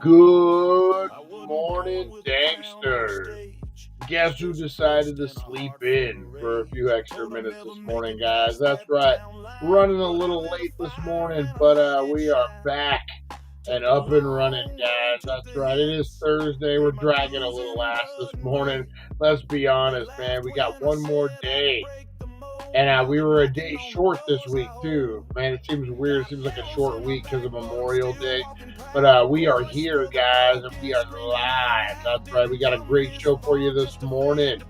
Good morning, Danksters. Guess who decided to sleep in for a few extra minutes this morning, guys? That's right. Running a little late this morning, but we are back and up and running, guys. That's right. It is Thursday. We're dragging a little ass this morning. Let's be honest, man. We got one more day. And we were a day short this week, too. Man, it seems weird. It seems like a short week because of Memorial Day. But we are here, guys, and we are live. That's right. We got a great show for you this morning.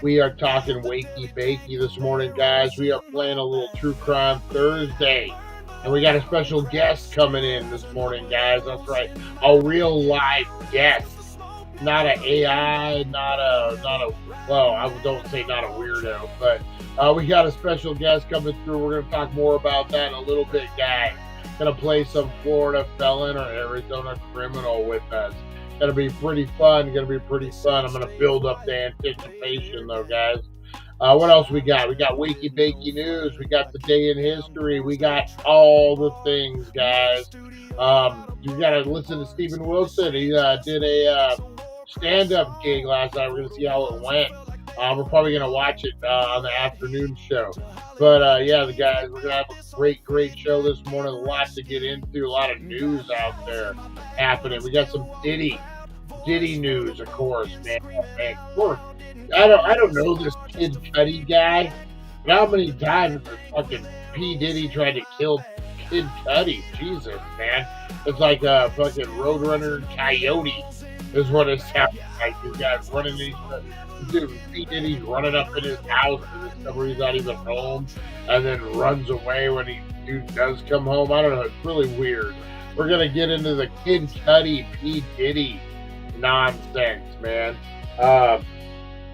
We are talking Wakey Bakey this morning, guys. We are playing a little True Crime Thursday. And we got a special guest coming in this morning, guys. That's right. A real live guest. Not an AI, well, I don't say not a weirdo, but we got a special guest coming through. We're going to talk more about that in a little bit, guys. Going to play some Florida Felon or Arizona Criminal with us. Going to be pretty fun. I'm going to build up the anticipation, though, guys. What else we got? We got Wakey Bakey news. We got the day in history. We got all the things, guys. You got to listen to Stephen Wilson. He did a stand-up gig last night. We're going to see how it went. We're probably going to watch it on the afternoon show. But, yeah, the guys, we're going to have a great show this morning. A lot to get into. A lot of news out there happening. We got some Diddy news, of course, man. Of course. I don't know this Kid Cudi guy. But how many times has fucking P. Diddy tried to kill Kid Cudi? Jesus, man. It's like a fucking Roadrunner Coyote is what it sounds like. These guys running these... Dude, P. Diddy's running up in his house and discovers he's not even home, and then runs away when dude does come home. I don't know. It's really weird. We're gonna get into the Kid Cudi, P. Diddy nonsense, man. A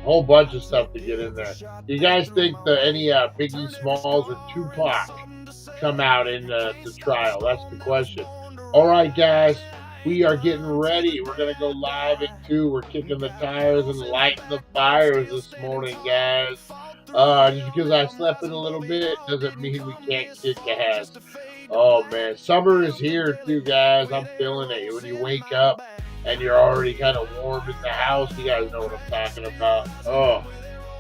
whole bunch of stuff to get in there. Do you guys think that any Biggie Smalls or Tupac come out in the trial? That's the question. All right, guys. We are getting ready. We're going to go live at 2. We're kicking the tires and lighting the fires this morning, guys. Just because I slept in a little bit doesn't mean we can't kick ass. Oh, man. Summer is here, too, guys. I'm feeling it. When you wake up and you're already kind of warm in the house, you guys know what I'm talking about. Oh.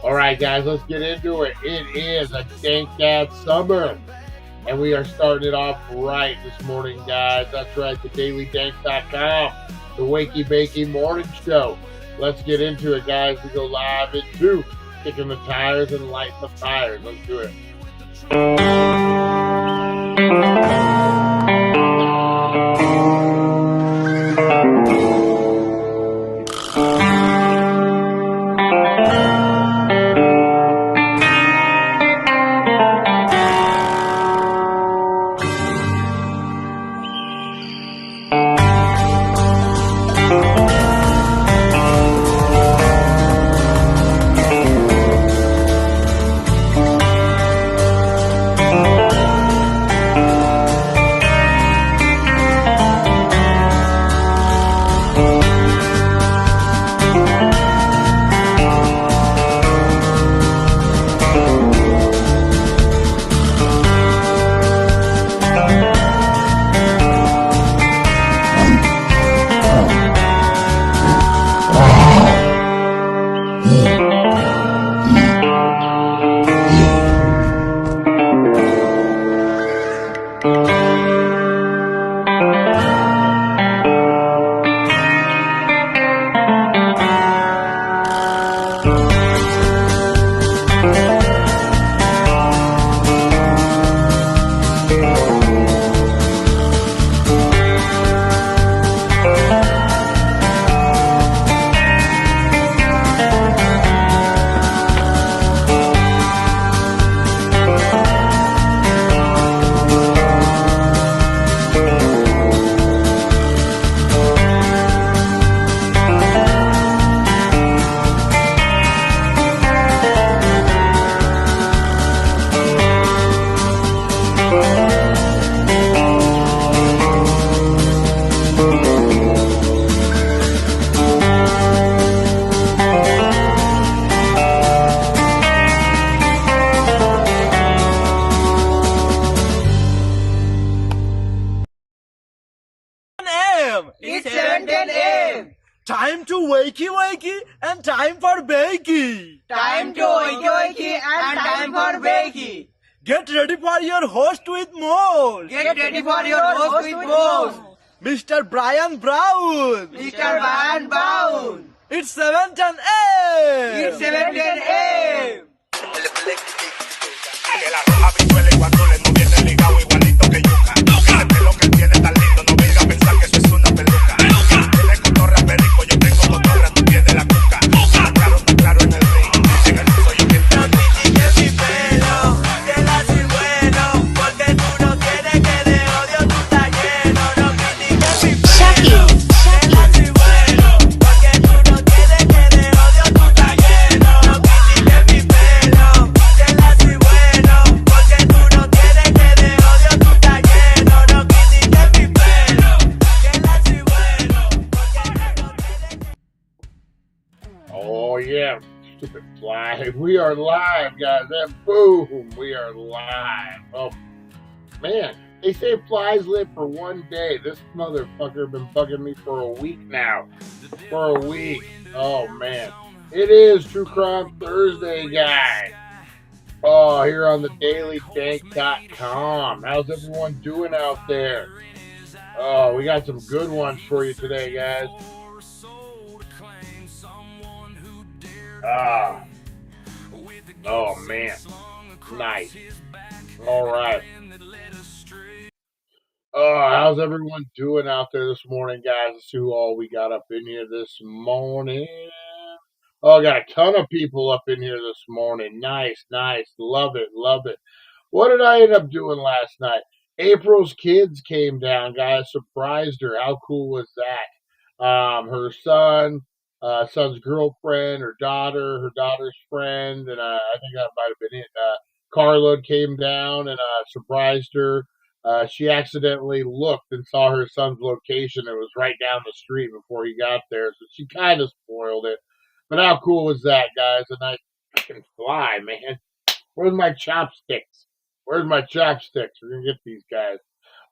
All right, guys. Let's get into it. It is a dank-ass summer. And we are starting it off right this morning, guys. That's right, the DailyDank.com, the Wakey Bakey morning show. Let's get into it, guys. We go live at 2, kicking the tires and lighting the fires. Let's do it. Wakey Wakey and time for Bakey. Time to Wakey Wakey and time for Bakey. Get ready for your host with more. Get ready for your host with more. Mr. Brian Brown. Mr. Brian Brown. It's 7:10 a.m. It's 7:10 a.m. Que la roja visuela y cuando le no viene ligado igualito que yuca. El pelo que tiene tan lindo, no venga a pensar que eso es una peluca. Tiene cotorra perico, yo tengo cotorra, tú tienes la cuca. Está claro en el ring, en el soy el que No critiques mi pelo, que la soy bueno, porque tú no quieres que de odio tú estás lleno. No critiques mi pelo, que la soy bueno, porque tú no quieres que de odio tú estás lleno. No critiques mi pelo, que la soy bueno, porque tú no quieres que de odio tú estás lleno. No critiques mi pelo, que la soy bueno, porque tú no quieres que... Oh, yeah. Live. We are live, guys. And boom, we are live. Oh, man. They say flies live for one day. This motherfucker been bugging me for a week now. For a week. Oh, man. It is True Crime Thursday, guys. Oh, here on the DailyDank.com. How's everyone doing out there? Oh, we got some good ones for you today, guys. Oh, man. Nice. All right. Oh, how's everyone doing out there this morning, guys? Let's see who all we got up in here this morning. Oh, I got a ton of people up in here this morning. Nice, nice. Love it, love it. What did I end up doing last night? April's kids came down, guys. Surprised her. How cool was that? Her son's girlfriend, her daughter's friend, and I think that might have been it. Carla came down and surprised her. She accidentally looked and saw her son's location. It was right down the street before he got there, so she kind of spoiled it. But how cool was that, guys? A nice fucking fly, man. Where's my chopsticks? Where's my chopsticks? We're gonna get these guys.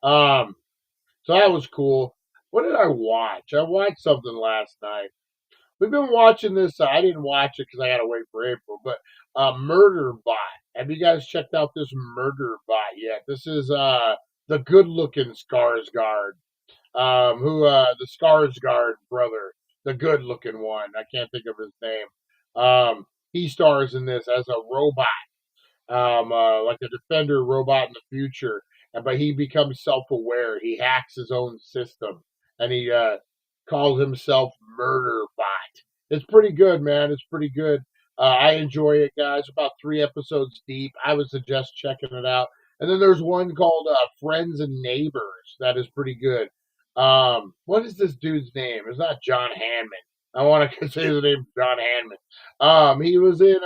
So that was cool. What did I watch? I watched something last night. We've been watching this. I didn't watch it because I had to wait for April. But Murder Bot. Have you guys checked out this Murder Bot yet? This is the good-looking Skarsgård. The Skarsgård brother, the good-looking one. I can't think of his name. He stars in this as a robot. Like a defender robot in the future, but he becomes self-aware. He hacks his own system, and he calls himself Murder Bot. It's pretty good, man. It's pretty good. I enjoy it, guys. About 3 episodes deep. I would suggest checking it out. And then there's one called Friends and Neighbors that is pretty good. What is this dude's name? It's not John Hanman. I want to say his name, John Hanman. He was in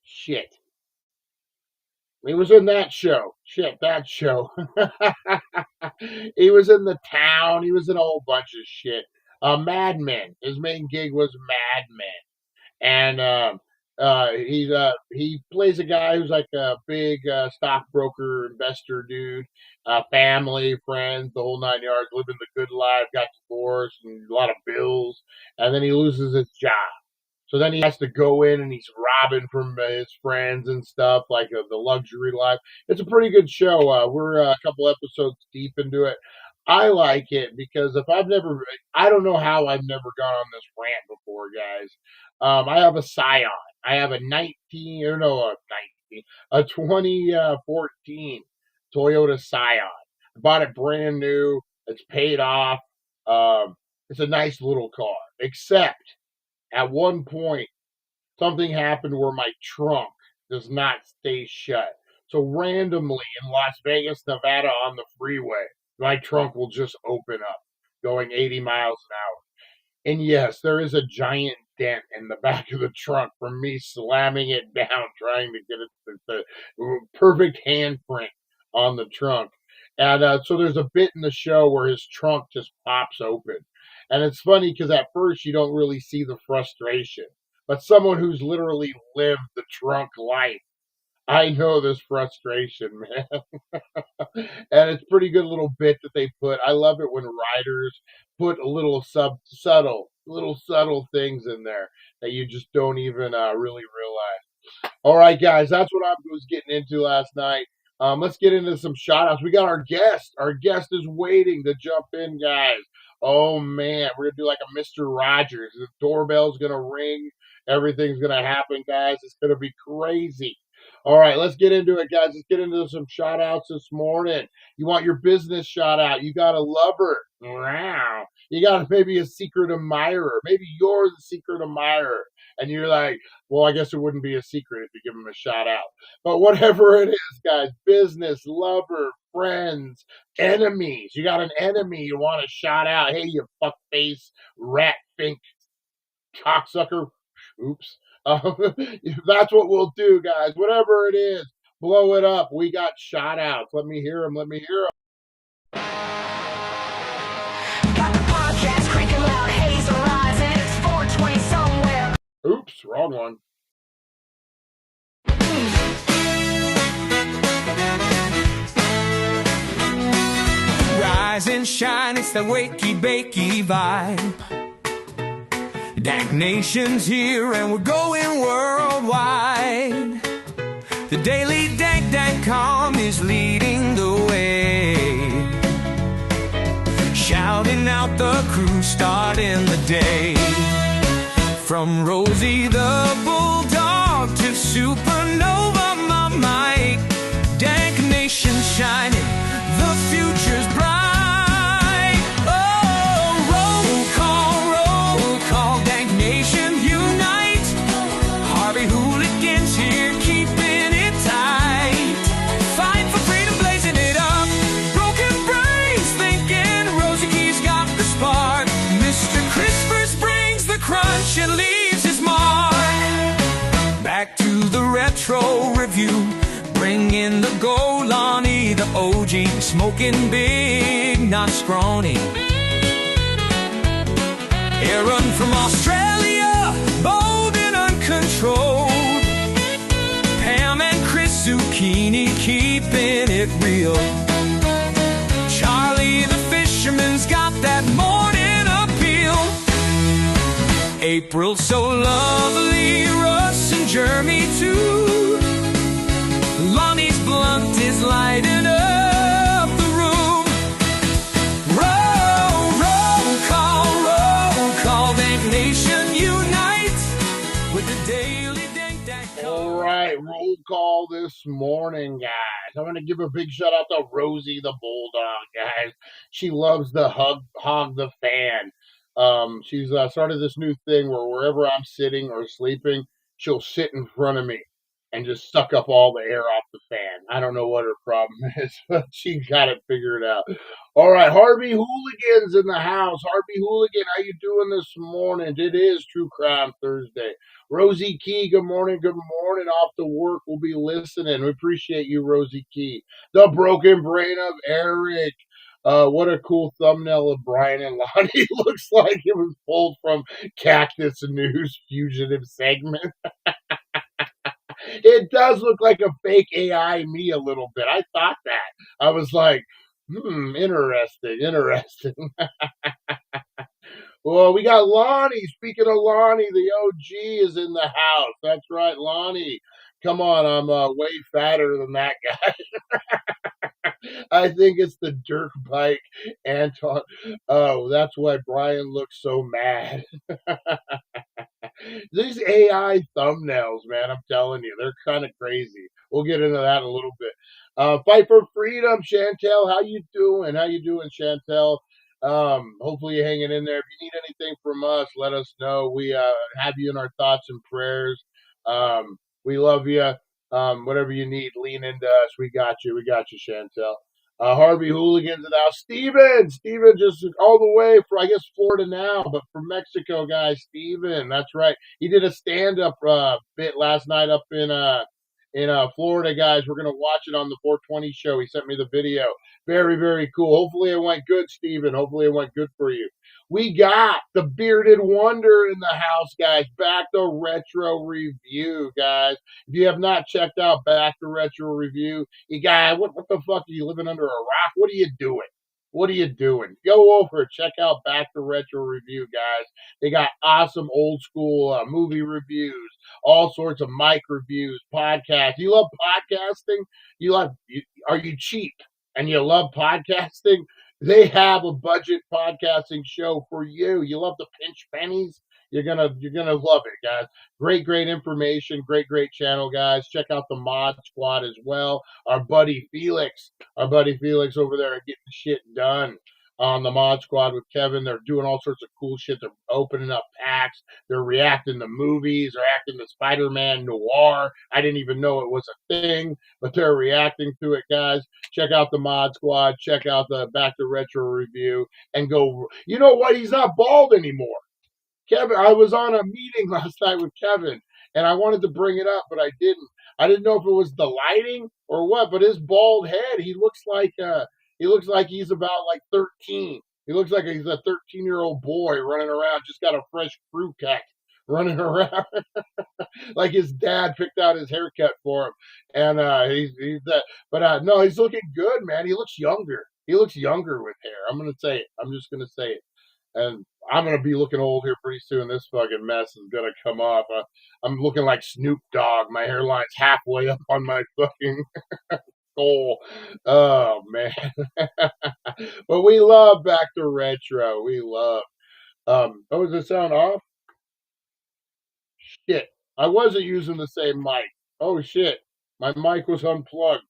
shit. He was in that show. Shit, that show. He was in The Town. He was in a whole bunch of shit. Mad Men. His main gig was Mad Men. And he plays a guy who's like a big stockbroker, investor dude, family, friends, the whole 9 yards, living the good life, got divorced and a lot of bills, and then he loses his job. So then he has to go in and he's robbing from his friends and stuff, like the luxury life. It's a pretty good show. We're a couple episodes deep into it. I like it because I don't know how I've never gone on this rant before, guys. I have a Scion. I have a 2014 Toyota Scion. I bought it brand new. It's paid off. It's a nice little car, except at one point, something happened where my trunk does not stay shut. So randomly in Las Vegas, Nevada on the freeway, my trunk will just open up going 80 miles an hour. And yes, there is a giant dent in the back of the trunk from me slamming it down, trying to get it the perfect handprint on the trunk. And so there's a bit in the show where his trunk just pops open. And it's funny because at first you don't really see the frustration. But someone who's literally lived the trunk life I know this frustration, man. And it's pretty good little bit that they put. I love it when writers put a little subtle things in there that you just don't even really realize. All right, guys, that's what I was getting into last night. Let's get into some shout outs. We got our guest. Our guest is waiting to jump in, guys. Oh, man. We're going to do like a Mr. Rogers. The doorbell's going to ring. Everything's going to happen, guys. It's going to be crazy. All right, let's get into it, guys. Let's get into some shout outs this morning. You want your business shout out. You got a lover. Wow. You got maybe a secret admirer. Maybe you're the secret admirer. And you're like, well, I guess it wouldn't be a secret if you give them a shout out. But whatever it is, guys, business, lover, friends, enemies. You got an enemy you want to shout out. Hey, you fuckface, rat fink, cocksucker. Oops. That's what we'll do, guys. Whatever it is, blow it up. We got shout outs. Let me hear them. Let me hear them. Got the podcast cranking loud, haze arising. It's 420 somewhere. Oops, wrong one. Rise and shine, it's the Wakey Bakey vibe. Dank Nation's here and we're going worldwide. The Daily Dank.com is leading the way, shouting out the crew, starting the day. From Rosie the Bulldog to Supernova, my Mike. Dank Nation shining, the future's bright. And leaves his mark. Back to the retro review, bringing the Golani, the OG, smoking big, not scrawny. Aaron from Australia, bold and uncontrolled. Pam and Chris Zucchini, keeping it real. Charlie the fisherman's got that morning appeal. April so lovely, Russ and Jeremy too. Lonnie's blunt is lighting up the room. Roll call, Dank Nation unite with the Daily Dank. All right, roll call this morning, guys. I want to give a big shout out to Rosie the Bulldog, guys. She loves to hog the fan. She's started this new thing where wherever I'm sitting or sleeping, she'll sit in front of me and just suck up all the air off the fan. I don't know what her problem is, but she got it figured out. All right, Harvey Hooligan's in the house. Harvey Hooligan, how you doing this morning? It is True Crime Thursday. Rosie Key, good morning. Good morning. Off to work. We'll be listening. We appreciate you, Rosie Key. The Broken Brain of Eric. What a cool thumbnail of Brian and Lonnie. Looks like it was pulled from Cactus News Fugitive segment. It does look like a fake AI me a little bit. I thought that. I was like, interesting. Well, we got Lonnie. Speaking of Lonnie, the OG is in the house. That's right, Lonnie. Come on, I'm way fatter than that guy. I think it's the dirt bike, Anton. Oh, that's why Brian looks so mad. These AI thumbnails, man, I'm telling you, they're kind of crazy. We'll get into that in a little bit. Fight for freedom, Chantel. How you doing? How you doing, Chantel? Hopefully you're hanging in there. If you need anything from us, let us know. We have you in our thoughts and prayers. We love you. Whatever you need, lean into us. We got you. We got you, Chantel. Harvey Hooligans in the house. Steven just all the way from, I guess, Florida now, but from Mexico, guys. Steven, that's right. He did a stand-up bit last night up in Florida, guys. We're gonna watch it on the 420 show. He sent me the video. Very, very cool. Hopefully it went good, Steven. Hopefully it went good for you. We got the bearded wonder in the house, guys. Back to retro review, guys. If you have not checked out Back to Retro Review, you guys, what the fuck are you living under a rock? What are you doing? What are you doing? Go over, check out Back to Retro Review, guys. They got awesome old school movie reviews, all sorts of mic reviews, podcasts. You love podcasting? Are you cheap and you love podcasting? They have a budget podcasting show for you. You love to pinch pennies? You're gonna love it, guys. Great information. Great channel, guys. Check out the Mod Squad as well. Our buddy Felix over there getting shit done on the Mod Squad with Kevin. They're doing all sorts of cool shit. They're opening up packs. They're reacting to movies. They're acting to Spider-Man Noir. I didn't even know it was a thing, but they're reacting to it, guys. Check out the Mod Squad. Check out the Back to Retro Review and go. You know what? He's not bald anymore. Kevin, I was on a meeting last night with Kevin, and I wanted to bring it up, but I didn't. I didn't know if it was the lighting or what. But his bald head, he looks like he's about like 13. He looks like he's a 13-year-old boy running around, just got a fresh fruit cut, running around like his dad picked out his haircut for him. And he's that. But no, he's looking good, man. He looks younger. He looks younger with hair. I'm gonna say it. I'm just gonna say it. And I'm gonna be looking old here pretty soon. This fucking mess is gonna come off. I'm looking like Snoop Dogg. My hairline's halfway up on my fucking skull. Oh man! But we love Back to Retro. We love. Oh, does it sound off? Shit! I wasn't using the same mic. Oh shit! My mic was unplugged.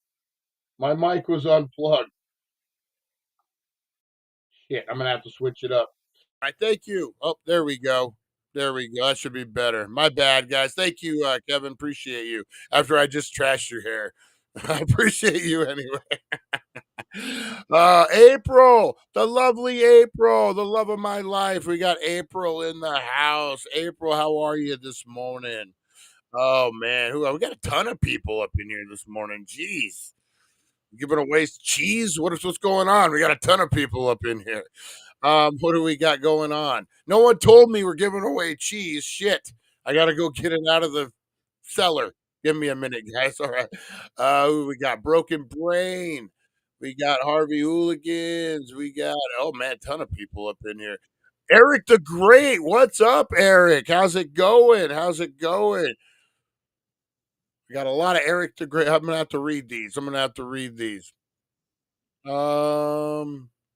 My mic was unplugged. Shit! I'm gonna have to switch it up. All right, thank you. Oh, there we go. There we go. That should be better. My bad, guys. Thank you, Kevin. Appreciate you. After I just trashed your hair, I appreciate you anyway. April, the lovely April, the love of my life. We got April in the house. April, how are you this morning? Oh man, we got a ton of people up in here this morning. Jeez, giving away cheese. What's going on? We got a ton of people up in here. What do we got going on? No one told me we're giving away cheese. Shit. I gotta go get it out of the cellar. Give me a minute, guys. All right. We got Broken Brain. We got Harvey Hooligans. We got oh man, ton of people up in here. Eric the Great. What's up, Eric? How's it going? How's it going? We got a lot of Eric the Great. I'm gonna have to read these.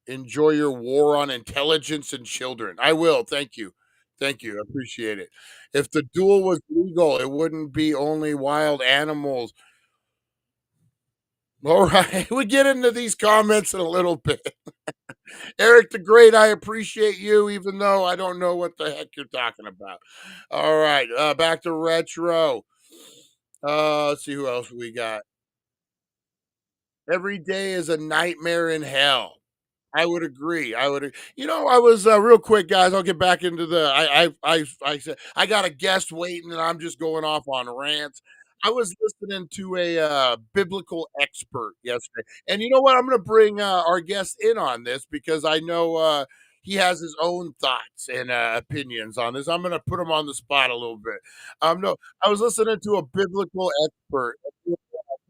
Enjoy your war on intelligence and children. I will. Thank you. Thank you. I appreciate it. If the duel was legal, it wouldn't be only wild animals. All right. We get into these comments in a little bit. Eric the Great, I appreciate you, even though I don't know what the heck you're talking about. All right. Back to retro. Let's see who else we got. Every day is a nightmare in hell. I would agree. I was real quick, guys. I'll get back into the. I said I got a guest waiting, and I'm just going off on rants. I was listening to a biblical expert yesterday, and you know what? I'm going to bring our guest in on this because I know he has his own thoughts and opinions on this. I'm going to put him on the spot a little bit. No, I was listening to a biblical expert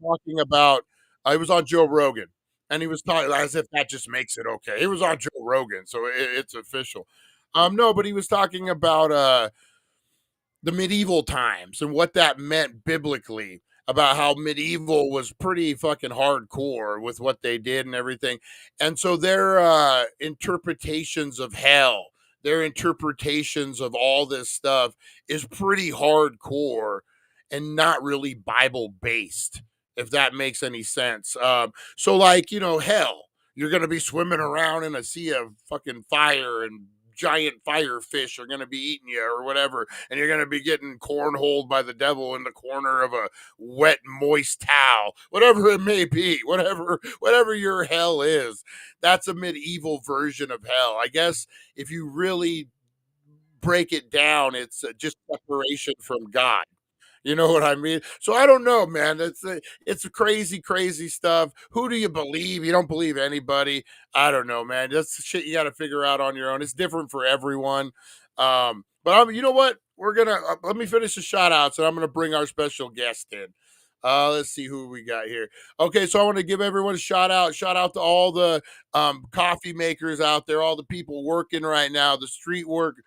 talking about. I was on Joe Rogan. And he was talking as if that just makes it okay. He was on Joe Rogan, so it's official. No, but he was talking about the medieval times and what that meant biblically about how medieval was pretty fucking hardcore with what they did and everything. And so their interpretations of hell, their interpretations of all this stuff is pretty hardcore and not really Bible based, if that makes any sense. So like, hell, you're going to be swimming around in a sea of fucking fire and giant fire fish are going to be eating you or whatever. And you're going to be getting cornholed by the devil in the corner of a wet, moist towel, whatever it may be, whatever your hell is. That's a medieval version of hell. I guess if you really break it down, it's just separation from God. You know what I mean? So I don't know, man. It's a crazy stuff. Who do you believe? You don't believe anybody. I don't know, man. That's the shit you got to figure out on your own. It's different for everyone. But you know what? We're gonna let me finish the shout outs, and I'm gonna bring our special guest in. Let's see who we got here. Okay, so I want to give everyone a shout out. Shout out to all the coffee makers out there, all the people working right now, the street workers.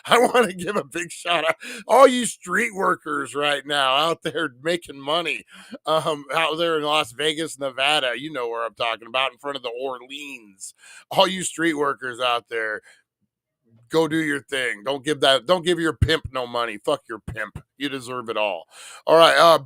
I want to give a big shout out, all you street workers right now out there making money, out there in Las Vegas, Nevada. You know where I'm talking about, in front of the Orleans. All you street workers out there, go do your thing. Don't give your pimp no money. Fuck your pimp. You deserve it all. All right.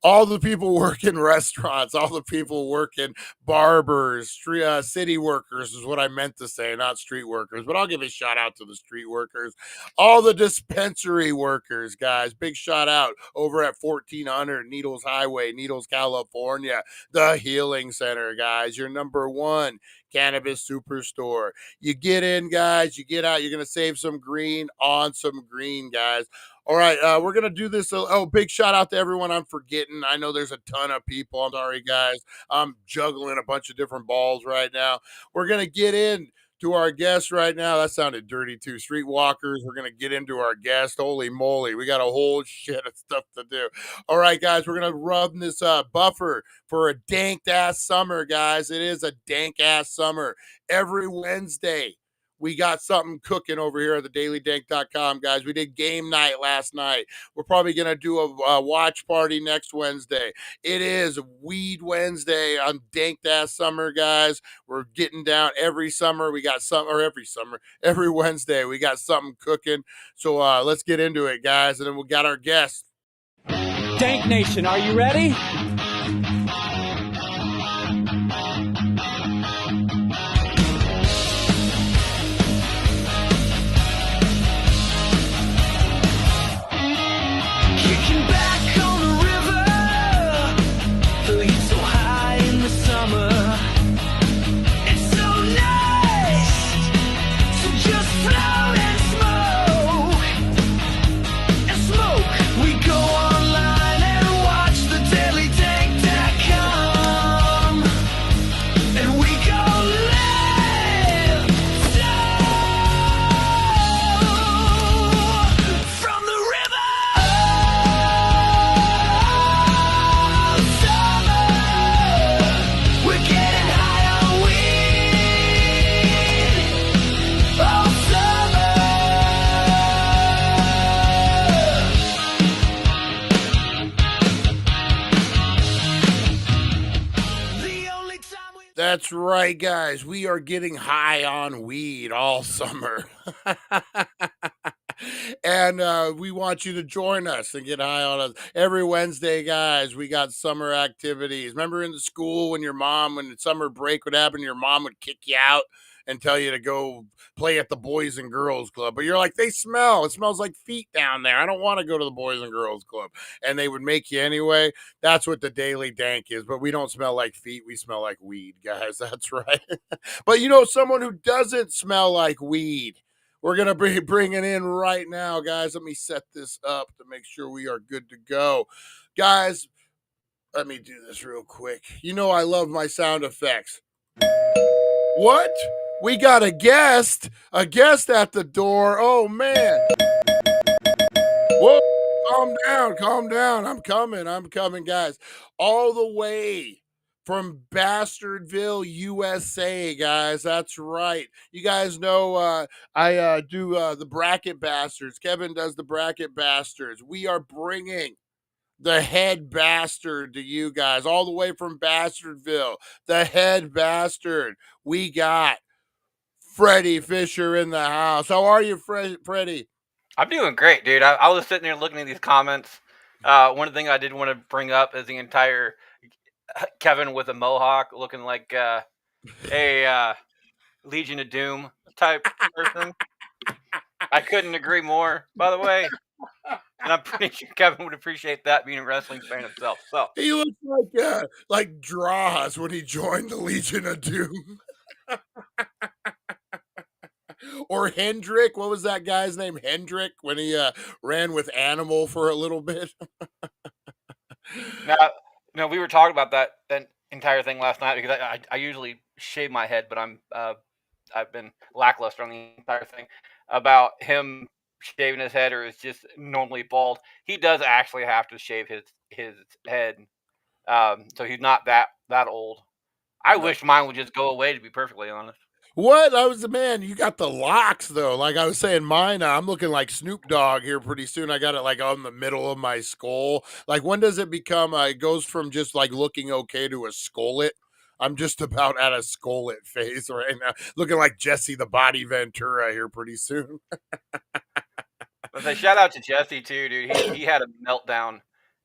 All the people working restaurants, all the people working barbers, city workers is what I meant to say, not street workers. But I'll give a shout out to the street workers, all the dispensary workers, guys. Big shout out over at 1400 Needles Highway, Needles, California, the Healing Center, guys. Your number one cannabis superstore. You get in, guys. You get out. You're gonna save some green on some green, guys. All right, we're gonna do this. Oh, big shout out to everyone I'm forgetting. I know there's a ton of people. I'm sorry, guys. I'm juggling a bunch of different balls right now. We're gonna get in to our guest right now. That sounded dirty too. Streetwalkers. We're gonna get into our guest. Holy moly, we got a whole shit of stuff to do. All right, guys, we're gonna run this buffer for a dank ass summer, guys. It is a dank ass summer. Every Wednesday, we got something cooking over here at the dailydank.com, guys. We did game night last night. We're probably going to do a watch party next Wednesday. It is Weed Wednesday on Danked Ass Summer, guys. We're getting down every summer. We got some, or every summer, every Wednesday, we got something cooking. So let's get into it, guys. And then we got our guest. Dank Nation, are you ready? Kicking back on the river, the heat so high in the summer. It's so nice to just float and smoke. We go online and watch the dailydank.com, and we go live from the river. We're getting high on weed all summer. The only time we That's right, guys. We are getting high on weed all summer. And we want you to join us and get high on us every Wednesday, guys. We got summer activities. Remember in the school when the summer break would happen, your mom would kick you out and tell you to go play at the Boys and Girls Club. But you're like, it smells like feet down there. I don't want to go to the Boys and Girls Club. And they would make you anyway. That's what the Daily Dank is. But we don't smell like feet. We smell like weed, guys. That's right. But you know, someone who doesn't smell like weed, we're going to be bringing in right now, guys. Let me set this up to make sure we are good to go. Guys, let me do this real quick. You know I love my sound effects. What? We got a guest at the door. Oh, man. Whoa. Calm down. I'm coming, guys. All the way from Bastardville, USA, guys. That's right. You guys know I do the Bracket Bastards. Kevin does the Bracket Bastards. We are bringing the head bastard to you guys, all the way from Bastardville. The head bastard. We got Freddie Fisher in the house. How are you, Freddie? I'm doing great, dude. I was sitting there looking at these comments. One thing I did want to bring up is the entire Kevin with a mohawk looking like a Legion of Doom type person. I couldn't agree more, by the way. And I'm pretty sure Kevin would appreciate that, being a wrestling fan himself. So He looks like Draws when he joined the Legion of Doom. Or Hendrick. What was that guy's name? Hendrick, when he ran with Animal for a little bit. Now, no, we were talking about that entire thing last night because I usually shave my head, but I've been lackluster on the entire thing about him shaving his head or is just normally bald. He does actually have to shave his head, so he's not that old. I No. wish mine would just go away, to be perfectly honest. What? I was the man. You got the locks though. Like I was saying, mine. I'm looking like Snoop Dogg here pretty soon. I got it like on the middle of my skull. Like when does it become? It goes from just like looking okay to a skullet. I'm just about at a skullet phase right now, looking like Jesse the Body Ventura here pretty soon. But say shout out to Jesse too, dude. He had a meltdown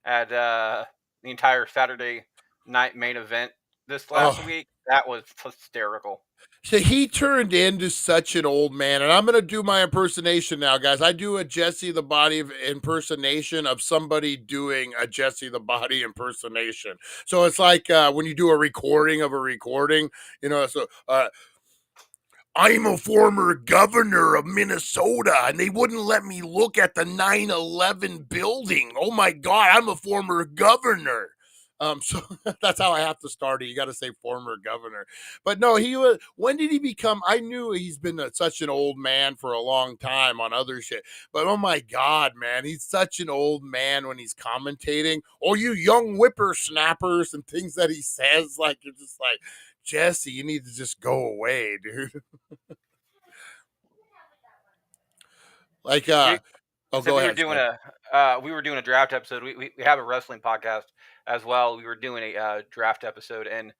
at the entire Saturday night main event this last Oh, week. That was hysterical. so he turned into such an old man, and I'm gonna do my impersonation now, guys. I do a Jesse the Body impersonation of somebody doing a Jesse the Body impersonation. So it's like when you do a recording of a recording, you know. So I'm a former governor of Minnesota, and they wouldn't let me look at the 9/11 building. Oh my God, I'm a former governor. So that's how I have to start it. You got to say former governor. But no, he was. When did he become? I knew he's been such an old man for a long time on other shit. But oh my God, man, he's such an old man when he's commentating. Oh, you young whippersnappers and things that he says, like you're just like, Jesse, you need to just go away, dude. Like, You oh, said go ahead. Sorry. we were doing a draft episode. We have a wrestling podcast as well. We were doing a draft episode, and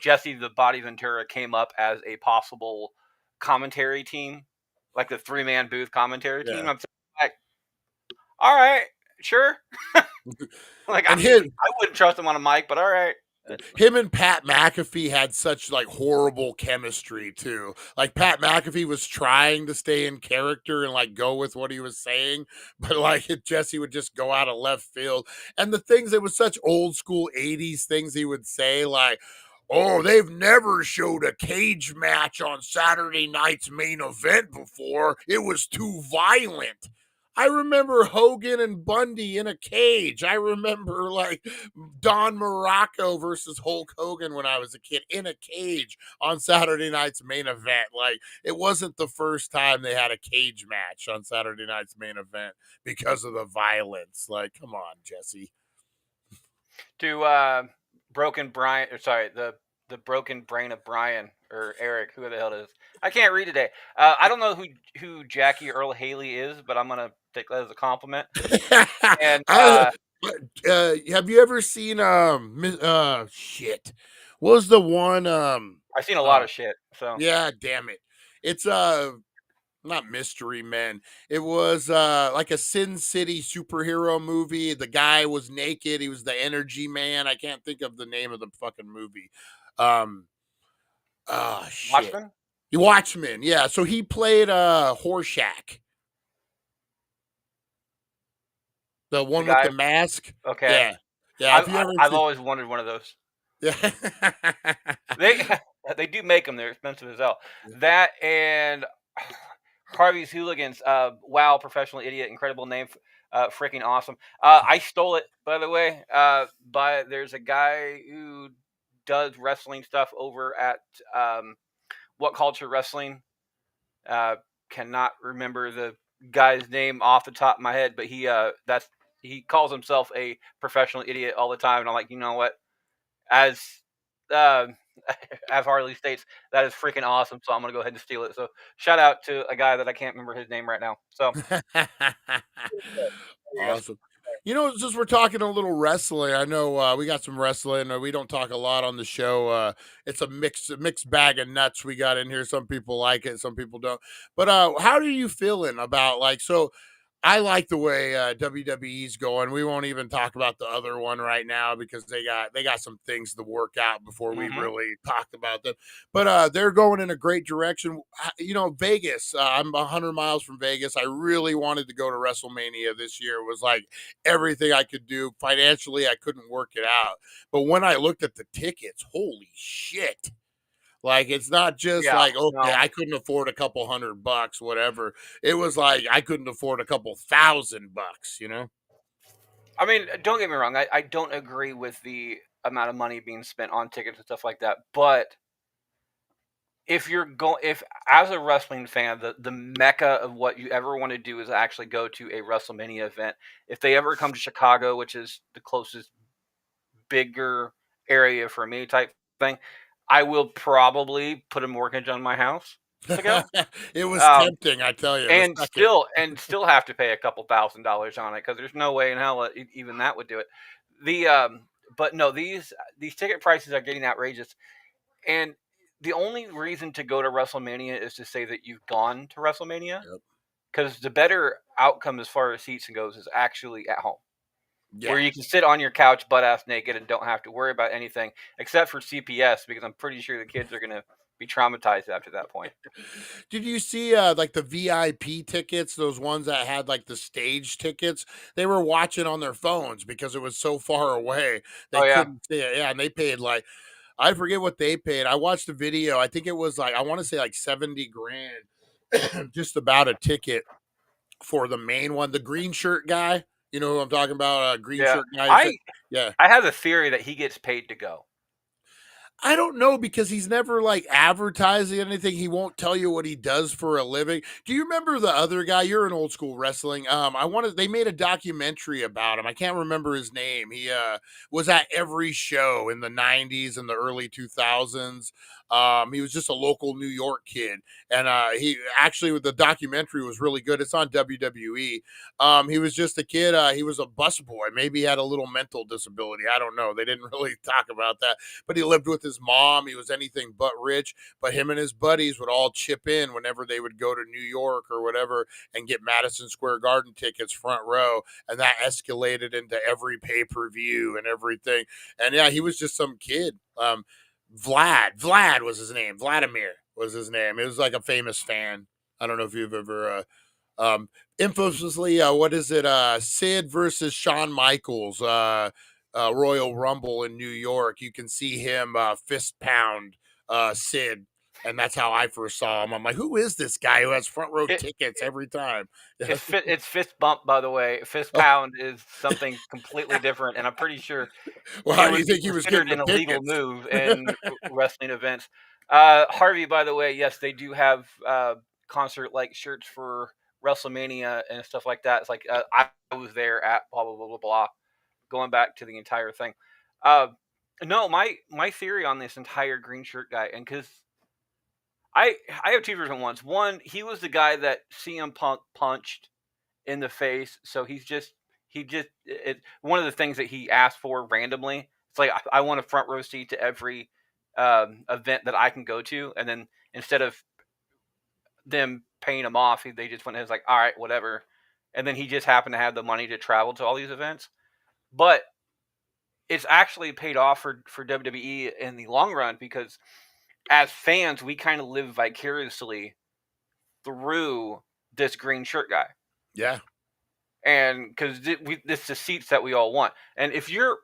Jesse the Body Ventura came up as a possible commentary team, like the 3-man booth commentary team. Yeah. I'm like, all right, sure. Like And I wouldn't trust him on a mic, but all right. him and Pat McAfee had such like horrible chemistry too. Like Pat McAfee was trying to stay in character and like go with what he was saying, but like Jesse would just go out of left field. And the things, it was such old school 80s things he would say, like, oh, they've never showed a cage match on Saturday night's main event before. It was too violent. I remember Hogan and Bundy in a cage. I remember like Don Morocco versus Hulk Hogan when I was a kid in a cage on Saturday night's main event. Like it wasn't the first time they had a cage match on Saturday night's main event because of the violence. Like, come on, Jesse. To Broken Brian, or sorry, the broken brain of Brian or Eric, who the hell it is. I can't read today. I don't know who Jackie Earl Haley is, but I'm gonna take that as a compliment. And Have you ever seen shit? What was the one I've seen a lot of shit. So yeah, damn it. It's not Mystery Men. It was like a Sin City superhero movie. The guy was naked. He was the energy man. I can't think of the name of the fucking movie. Shit. Watchmen. Watchmen. Yeah. So he played Horshack, the one with guy. the mask. Okay. Yeah. Yeah. I've always wanted one of those. Yeah. They do make them. They're expensive as hell. That and Harvey's Hooligans. Wow, professional idiot, incredible name, freaking awesome. I stole it, by the way. But there's a guy who does wrestling stuff over at What Culture Wrestling. Cannot remember the guy's name off the top of my head, but he calls himself a professional idiot all the time, and I'm like, you know what? As Harley states, that is freaking awesome. So I'm gonna go ahead and steal it. So shout out to a guy that I can't remember his name right now. So awesome. You know, since we're talking a little wrestling, I know we got some wrestling. We don't talk a lot on the show. It's a mixed bag of nuts we got in here. Some people like it, some people don't. But how are you feeling about like so? I like the way WWE's going. We won't even talk about the other one right now because they got some things to work out before we really talk about them. But they're going in a great direction. You know, Vegas. I'm 100 miles from Vegas. I really wanted to go to WrestleMania this year. It was like everything I could do. Financially, I couldn't work it out. But when I looked at the tickets, holy shit. Like, it's not just Yeah, like, okay, no. I couldn't afford a couple $100, whatever. It was like I couldn't afford a couple $1,000, you know? I mean, don't get me wrong. I don't agree with the amount of money being spent on tickets and stuff like that. But if as a wrestling fan, the mecca of what you ever want to do is actually go to a WrestleMania event. If they ever come to Chicago, which is the closest bigger area for me type thing, I will probably put a mortgage on my house to go. It was Um, tempting, I tell you, the and second. still have to pay a couple $1,000s on it because there's no way in hell even that would do it. The but no, these ticket prices are getting outrageous, and the only reason to go to WrestleMania is to say that you've gone to WrestleMania, Yep. because the better outcome as far as seats goes is actually at home, where Yeah. you can sit on your couch butt ass naked and don't have to worry about anything except for CPS, because I'm pretty sure the kids are gonna be traumatized after that point. Did you see, like, the VIP tickets, those ones that had, like, the stage tickets? They were watching on their phones because it was so far away, they Oh yeah, couldn't see it. Yeah, and they paid, like, I forget what they paid. I watched a video, I think it was, like, I wanna say, like, 70 grand just about a ticket for the main one, the green shirt guy. You know who I'm talking about? Green yeah. shirt guy who said, I yeah. I have a theory that he gets paid to go. I don't know because he's never like advertising anything. He won't tell you what he does for a living. Do you remember the other guy? You're in old school wrestling. I wanted they made a documentary about him. I can't remember his name. He was at every show in the 90s and the early 2000s. He was just a local New York kid. And he actually with the documentary was really good. It's on WWE. He was just a kid. He was a busboy. Maybe he had a little mental disability. I don't know. They didn't really talk about that, but he lived with his mom. He was anything but rich, but him and his buddies would all chip in whenever they would go to New York or whatever and get Madison Square Garden tickets front row. And that escalated into every pay-per-view and everything. And yeah, he was just some kid. Vlad was his name. Vladimir was his name. It was like a famous fan. I don't know if you've ever infamously, what is it? Sid versus Shawn Michaels, Royal Rumble in New York. You can see him fist pound Sid, and that's how I first saw him. I'm like, who is this guy who has front row It, tickets every time? it's fist bump, by the way. Fist pound is something completely different, and I'm pretty sure Well, it how do you would be think he was getting considered the an illegal tickets? move in wrestling events. Harvey, by the way, yes, they do have concert-like shirts for WrestleMania and stuff like that. It's like I was there at blah blah blah blah blah. Going back to the entire thing. Uh, no, my theory on this entire green shirt guy, and because I have two different ones. One, he was the guy that CM Punk punched in the face, so he just one of the things that he asked for randomly. It's like I want a front row seat to every event that I can go to, and then instead of them paying him off, they just went and was like, all right, whatever. And then he just happened to have the money to travel to all these events, but it's actually paid off for WWE in the long run, because as fans, we kind of live vicariously through this green shirt guy. Yeah, And because this is the seats that we all want. And if you're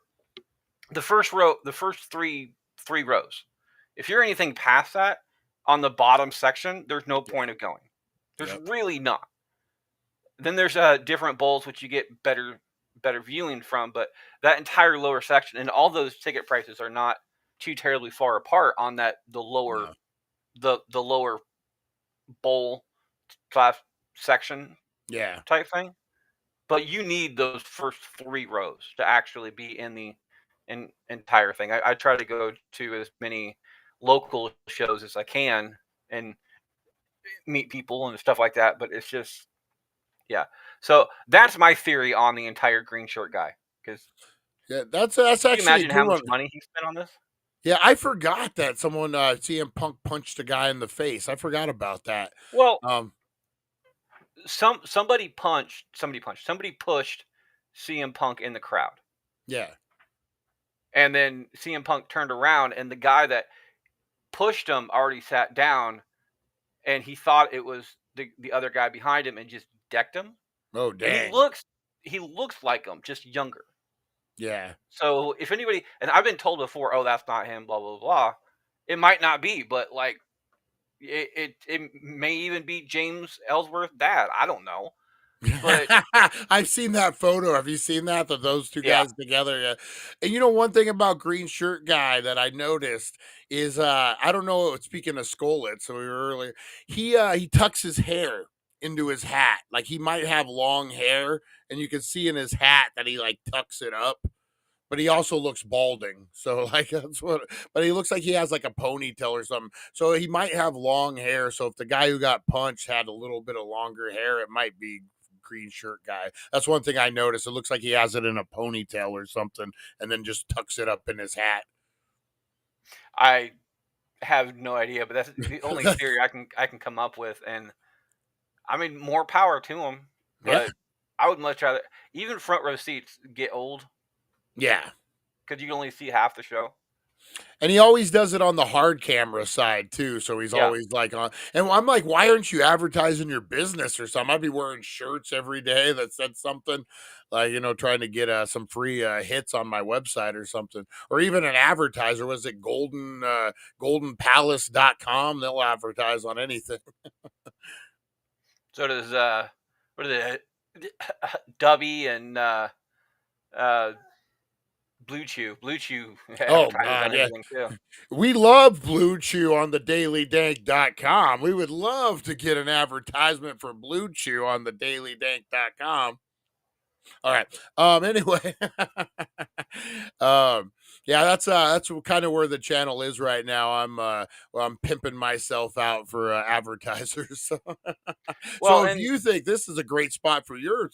the first row, the first three rows, if you're anything past that on the bottom section, there's no point of going. There's yep, really not. Then there's different bowls which you get better viewing from, but that entire lower section and all those ticket prices are not too terribly far apart on that no, the lower bowl class section yeah. type thing. But you need those first three rows to actually be in the entire thing. I try to go to as many local shows as I can and meet people and stuff like that. But it's just, yeah. So that's my theory on the entire green shirt guy. Because Yeah, that's can you actually a imagine how good much one. money he spent on this? Yeah, I forgot that someone CM Punk punched a guy in the face. I forgot about that. Well, Um, somebody pushed CM Punk in the crowd, yeah. and then CM Punk turned around, and the guy that pushed him already sat down, and he thought it was the other guy behind him and just decked him. Oh, And dang. he looks like him, just younger. Yeah. So if anybody, and I've been told before, oh, that's not him, blah blah blah. It might not be, but like it may even be James Ellsworth's dad. I don't know. But I've seen that photo. Have you seen that? Those two yeah, guys together. Yeah. And you know, one thing about green shirt guy that I noticed is I don't know, speaking of Skolitz, so we were earlier, he tucks his hair into his hat. Like he might have long hair, and you can see in his hat that he like tucks it up. But he also looks balding. So like that's what but he looks like he has like a ponytail or something. So he might have long hair. So if the guy who got punched had a little bit of longer hair, it might be green shirt guy. That's one thing I noticed. It looks like he has it in a ponytail or something and then just tucks it up in his hat. I have no idea, but that's the only theory I can come up with, and I mean more power to him. Yeah. But I would much rather even front row seats get old Yeah. because you can only see half the show. And he always does it on the hard camera side too. So he's Yeah. always like on. And I'm like, why aren't you advertising your business or something? I'd be wearing shirts every day that said something like, trying to get some free hits on my website or something, or even an advertiser. Was it goldenpalace.com? They'll advertise on anything. So does what is it, Dubby and Blue Chew. Blue Chew Oh advertises God, on yeah. everything too. We love Blue Chew on the dailydank.com. We would love to get an advertisement for Blue Chew on the dailydank.com. All right. Anyway. Yeah, that's kind of where the channel is right now. I'm pimping myself out for advertisers. So Well, if and you think this is a great spot for your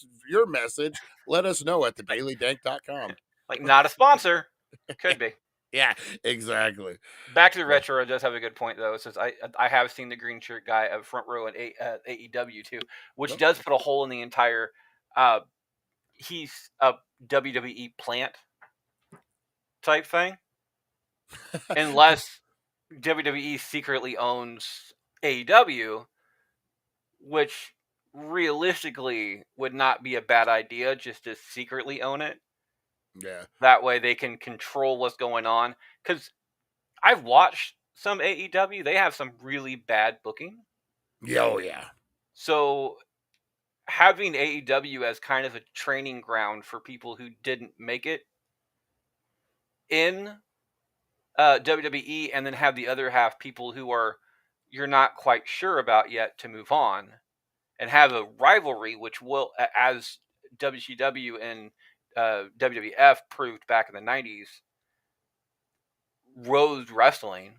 message, let us know at the dailydank.com. like not a sponsor, could be. Yeah, exactly. Back to the retro does have a good point though. It says I have seen the green shirt guy at front row at AEW too, which Yep. does put a hole in the entire. He's a WWE plant type thing, unless WWE secretly owns AEW, which realistically would not be a bad idea just to secretly own it. Yeah. That way they can control what's going on. Because I've watched some AEW, they have some really bad booking. Yeah, oh yeah. So having AEW as kind of a training ground for people who didn't make it in WWE, and then have the other half people who you're not quite sure about yet to move on, and have a rivalry, which will, as WCW and WWF proved back in the 90s, Rose Wrestling.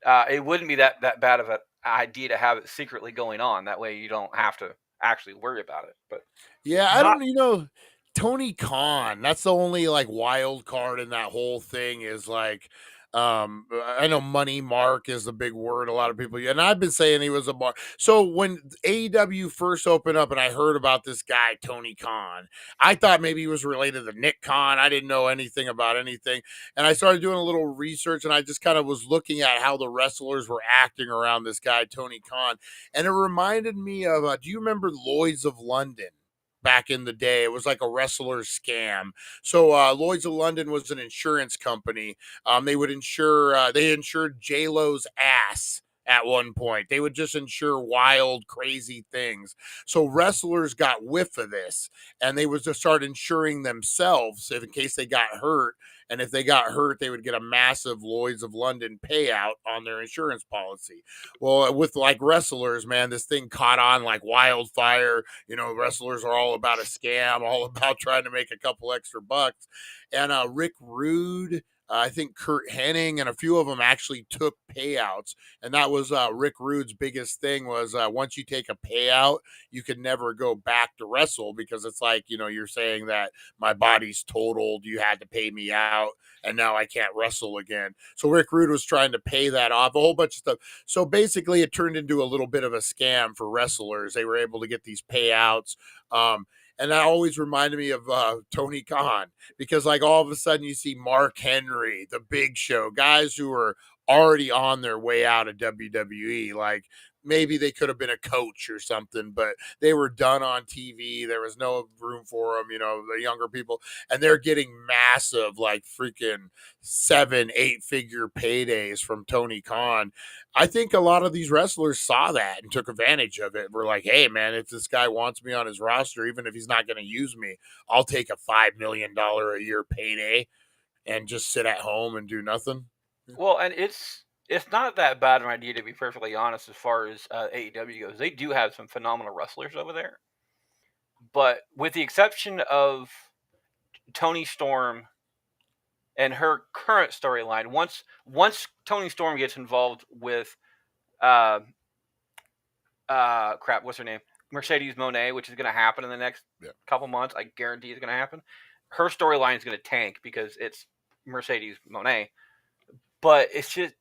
It wouldn't be that bad of an idea to have it secretly going on. That way you don't have to actually worry about it. But yeah, I don't, Tony Khan, that's the only like wild card in that whole thing is like, I know Money Mark is the big word a lot of people, and I've been saying he was a bar. So when AEW first opened up and I heard about this guy, Tony Khan, I thought maybe he was related to Nick Khan. I didn't know anything about anything. And I started doing a little research and I just kind of was looking at how the wrestlers were acting around this guy, Tony Khan. And it reminded me of, do you remember Lloyd's of London? Back in the day, it was like a wrestler's scam. So Lloyd's of London was an insurance company. They would insure, they insured J-Lo's ass at one point. They would just insure wild, crazy things. So wrestlers got whiff of this, and they would just start insuring themselves in case they got hurt. And if they got hurt, they would get a massive Lloyd's of London payout on their insurance policy. Well, with like wrestlers, man, this thing caught on like wildfire. Wrestlers are all about a scam, all about trying to make a couple extra bucks. And Rick Rude, I think Kurt Hennig, and a few of them actually took payouts. And that was Rick Rude's biggest thing was once you take a payout, you could never go back to wrestle because it's like, you're saying that my body's totaled, you had to pay me out, and now I can't wrestle again. So Rick Rude was trying to pay that off, a whole bunch of stuff. So basically it turned into a little bit of a scam for wrestlers. They were able to get these payouts. And that always reminded me of Tony Khan because like all of a sudden you see Mark Henry, the Big Show, guys who are already on their way out of WWE, like maybe they could have been a coach or something, but they were done on TV. There was no room for them, the younger people, and they're getting massive, like freaking 7-8 figure paydays from Tony Khan. I think a lot of these wrestlers saw that and took advantage of it. We're like, hey man, if this guy wants me on his roster, even if he's not going to use me, I'll take a $5 million a year payday and just sit at home and do nothing. Well, and it's not that bad an idea, to be perfectly honest, as far as AEW goes. They do have some phenomenal wrestlers over there, but with the exception of Tony Storm and her current storyline, once Tony Storm gets involved with what's her name, Mercedes Moné, which is going to happen in the next couple months, I guarantee it's going to happen. Her storyline is going to tank because it's Mercedes Moné. But it's just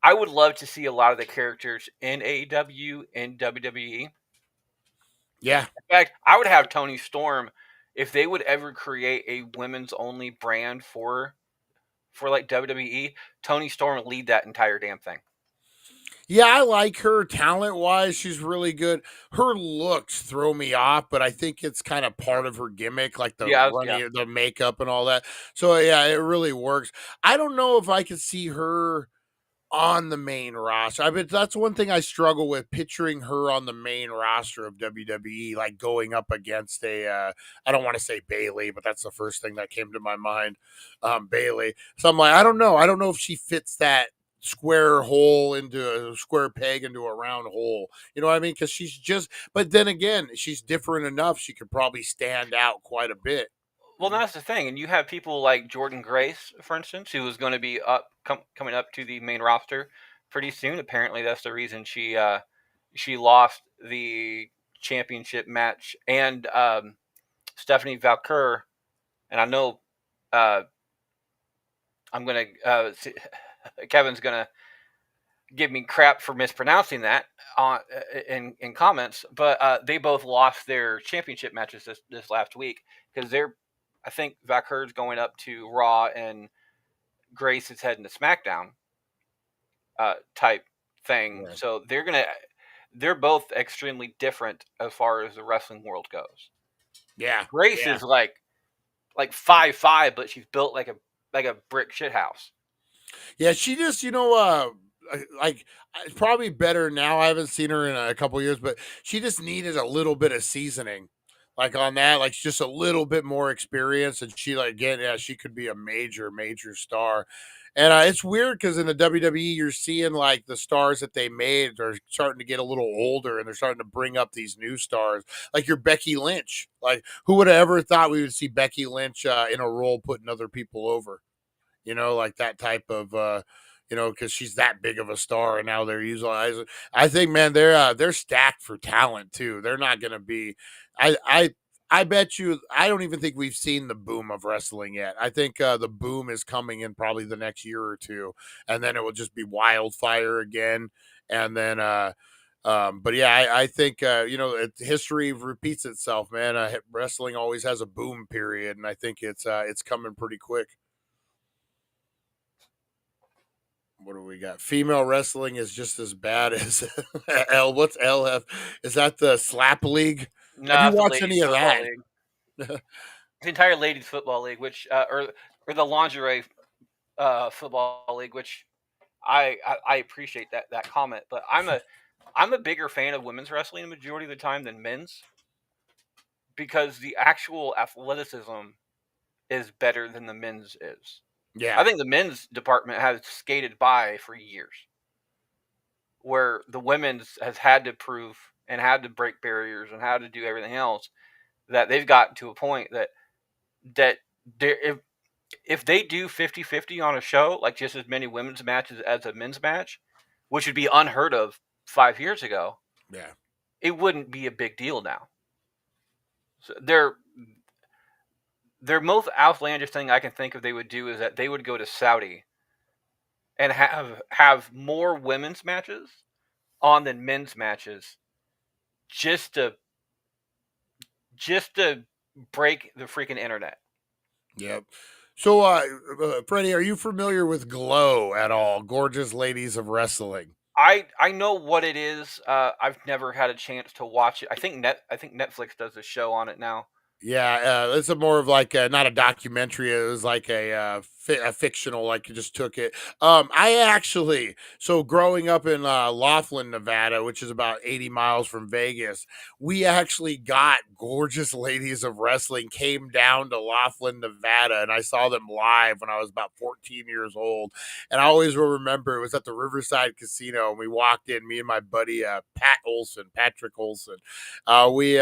I would love to see a lot of the characters in AEW and WWE. Yeah. In fact, I would have Tony Storm, if they would ever create a women's only brand for like WWE, Tony Storm would lead that entire damn thing. Yeah, I like her talent-wise. She's really good. Her looks throw me off, but I think it's kind of part of her gimmick, like the the makeup and all that. So yeah, it really works. I don't know if I could see her on the main roster. I mean, that's one thing I struggle with, picturing her on the main roster of WWE, like going up against I don't want to say Bailey, but that's the first thing that came to my mind, Bailey. So I'm like, I don't know. I don't know if she fits that square hole into a square peg into a round hole. You know what I mean? Because but then again, she's different enough. She could probably stand out quite a bit. Well, that's the thing, and you have people like Jordan Grace, for instance, who is going to be coming up to the main roster pretty soon. Apparently, that's the reason she lost the championship match, and Stephanie Valkyr, and I know Kevin's gonna give me crap for mispronouncing that in comments, but they both lost their championship matches this last week because I think Valkyr's going up to Raw and Grace is heading to SmackDown type thing. Right. So they're both extremely different as far as the wrestling world goes. Yeah. Grace is like 5'5", but she's built like a brick shit house. Yeah, she just, like, it's probably better now. I haven't seen her in a couple years, but she just needed a little bit of seasoning. Like on that, like just a little bit more experience, and she she could be a major star. And it's weird because in the WWE, you're seeing like the stars that they made are starting to get a little older, and they're starting to bring up these new stars, like your Becky Lynch. Like, who would have ever thought we would see Becky Lynch in a role putting other people over? Like that type of because she's that big of a star, and now they're utilizing. I think, man, they're stacked for talent too. They're not going to be. I bet you. I don't even think we've seen the boom of wrestling yet. I think the boom is coming in probably the next year or two, and then it will just be wildfire again. And then, but yeah, I think history repeats itself, man. Wrestling always has a boom period, and I think it's coming pretty quick. What do we got? Female wrestling is just as bad as What's LF? Is that the slap league? No, have you watched any of that? The entire ladies football league, which or the lingerie football league, which I appreciate that comment, but I'm a bigger fan of women's wrestling the majority of the time than men's, because the actual athleticism is better than the men's is. Yeah, I think the men's department has skated by for years, where the women's has had to prove and had to break barriers and had to do everything else, that they've gotten to a point that if they do 50-50 on a show, like just as many women's matches as a men's match, which would be unheard of 5 years ago, yeah, it wouldn't be a big deal now. So their most outlandish thing I can think of they would do is that they would go to Saudi and have more women's matches on than men's matches, just to break the freaking internet. Yep. So, Freddie, are you familiar with Glow at all? Gorgeous Ladies of Wrestling. I know what it is. I've never had a chance to watch it. I think Netflix does a show on it now. Yeah, it's a more of like a, not a documentary. It was like a fictional, like you just took it. I actually, so growing up in Laughlin, Nevada, which is about 80 miles from Vegas, we actually got Gorgeous Ladies of Wrestling came down to Laughlin, Nevada, and I saw them live when I was about 14 years old. And I always will remember it was at the Riverside Casino, and we walked in, me and my buddy Patrick Olson. We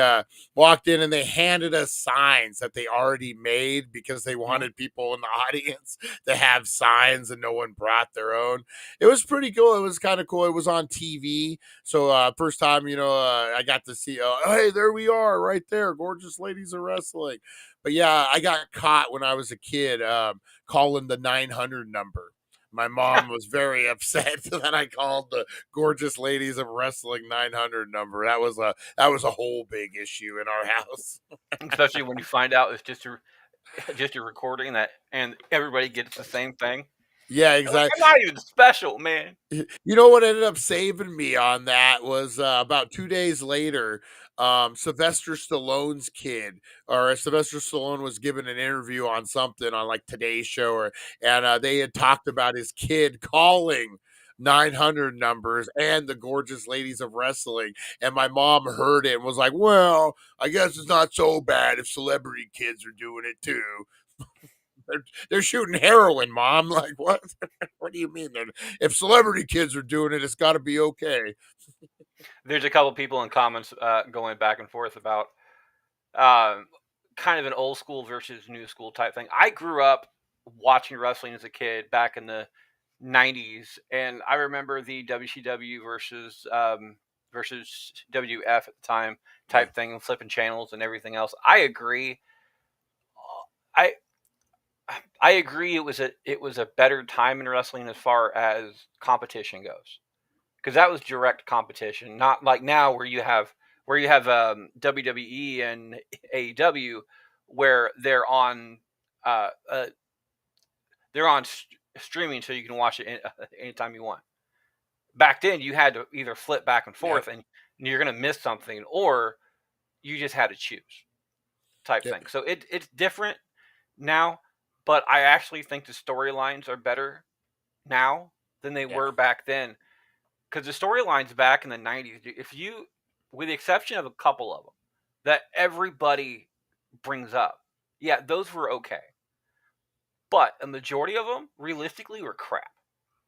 walked in and they handed us signs that they already made because they wanted people in the audience to have signs and no one brought their own. It was pretty cool. It was kind of cool. It was on TV. So first time, I got to see, hey, there we are right there. Gorgeous Ladies of Wrestling. But yeah, I got caught when I was a kid calling the 900 number. My mom was very upset that I called the Gorgeous Ladies of Wrestling 900 number. That was a whole big issue in our house. Especially when you find out it's just a recording that, and everybody gets the same thing. Yeah, Like, exactly. I'm not even special, man. You know what ended up saving me on that was about 2 days later, Sylvester Stallone's kid, or Sylvester Stallone was given an interview on something on like Today's Show, and they had talked about his kid calling 900 numbers and the Gorgeous Ladies of Wrestling. And my mom heard it and was like, well, I guess it's not so bad if celebrity kids are doing it too. They're shooting heroin, Mom. Like, what? What do you mean? If celebrity kids are doing it, it's got to be okay. There's a couple people in comments going back and forth about kind of an old school versus new school type thing. I grew up watching wrestling as a kid back in the 90s, and I remember the WCW versus WF at the time type thing, and flipping channels and everything else. I agree. I I agree. It was a better time in wrestling as far as competition goes, because that was direct competition, not like now where you have WWE and AEW, where uh, uh, they're on streaming, so you can watch it anytime you want. Back then, you had to either flip back and forth, and you're gonna miss something, or you just had to choose type thing. So it's different now, but I actually think the storylines are better now than they were back then. Because the storylines back in the 90s, with the exception of a couple of them that everybody brings up, yeah, those were okay. But a majority of them, realistically, were crap.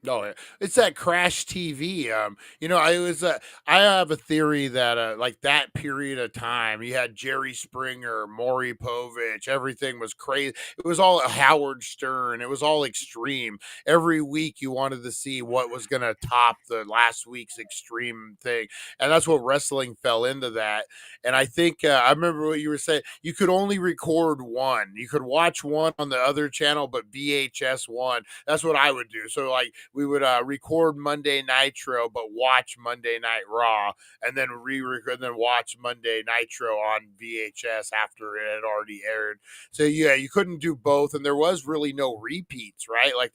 No, it's that Crash TV. I have a theory that like that period of time, you had Jerry Springer, Maury Povich, everything was crazy. It was all Howard Stern. It was all extreme. Every week you wanted to see what was going to top the last week's extreme thing, and that's what wrestling fell into that. And I think I remember what you were saying. You could only record one. You could watch one on the other channel, but VHS one. That's what I would do. So like we would record Monday Nitro, but watch Monday Night Raw, and then re-record, then watch Monday Nitro on VHS after it had already aired. So yeah, you couldn't do both, and there was really no repeats, right? Like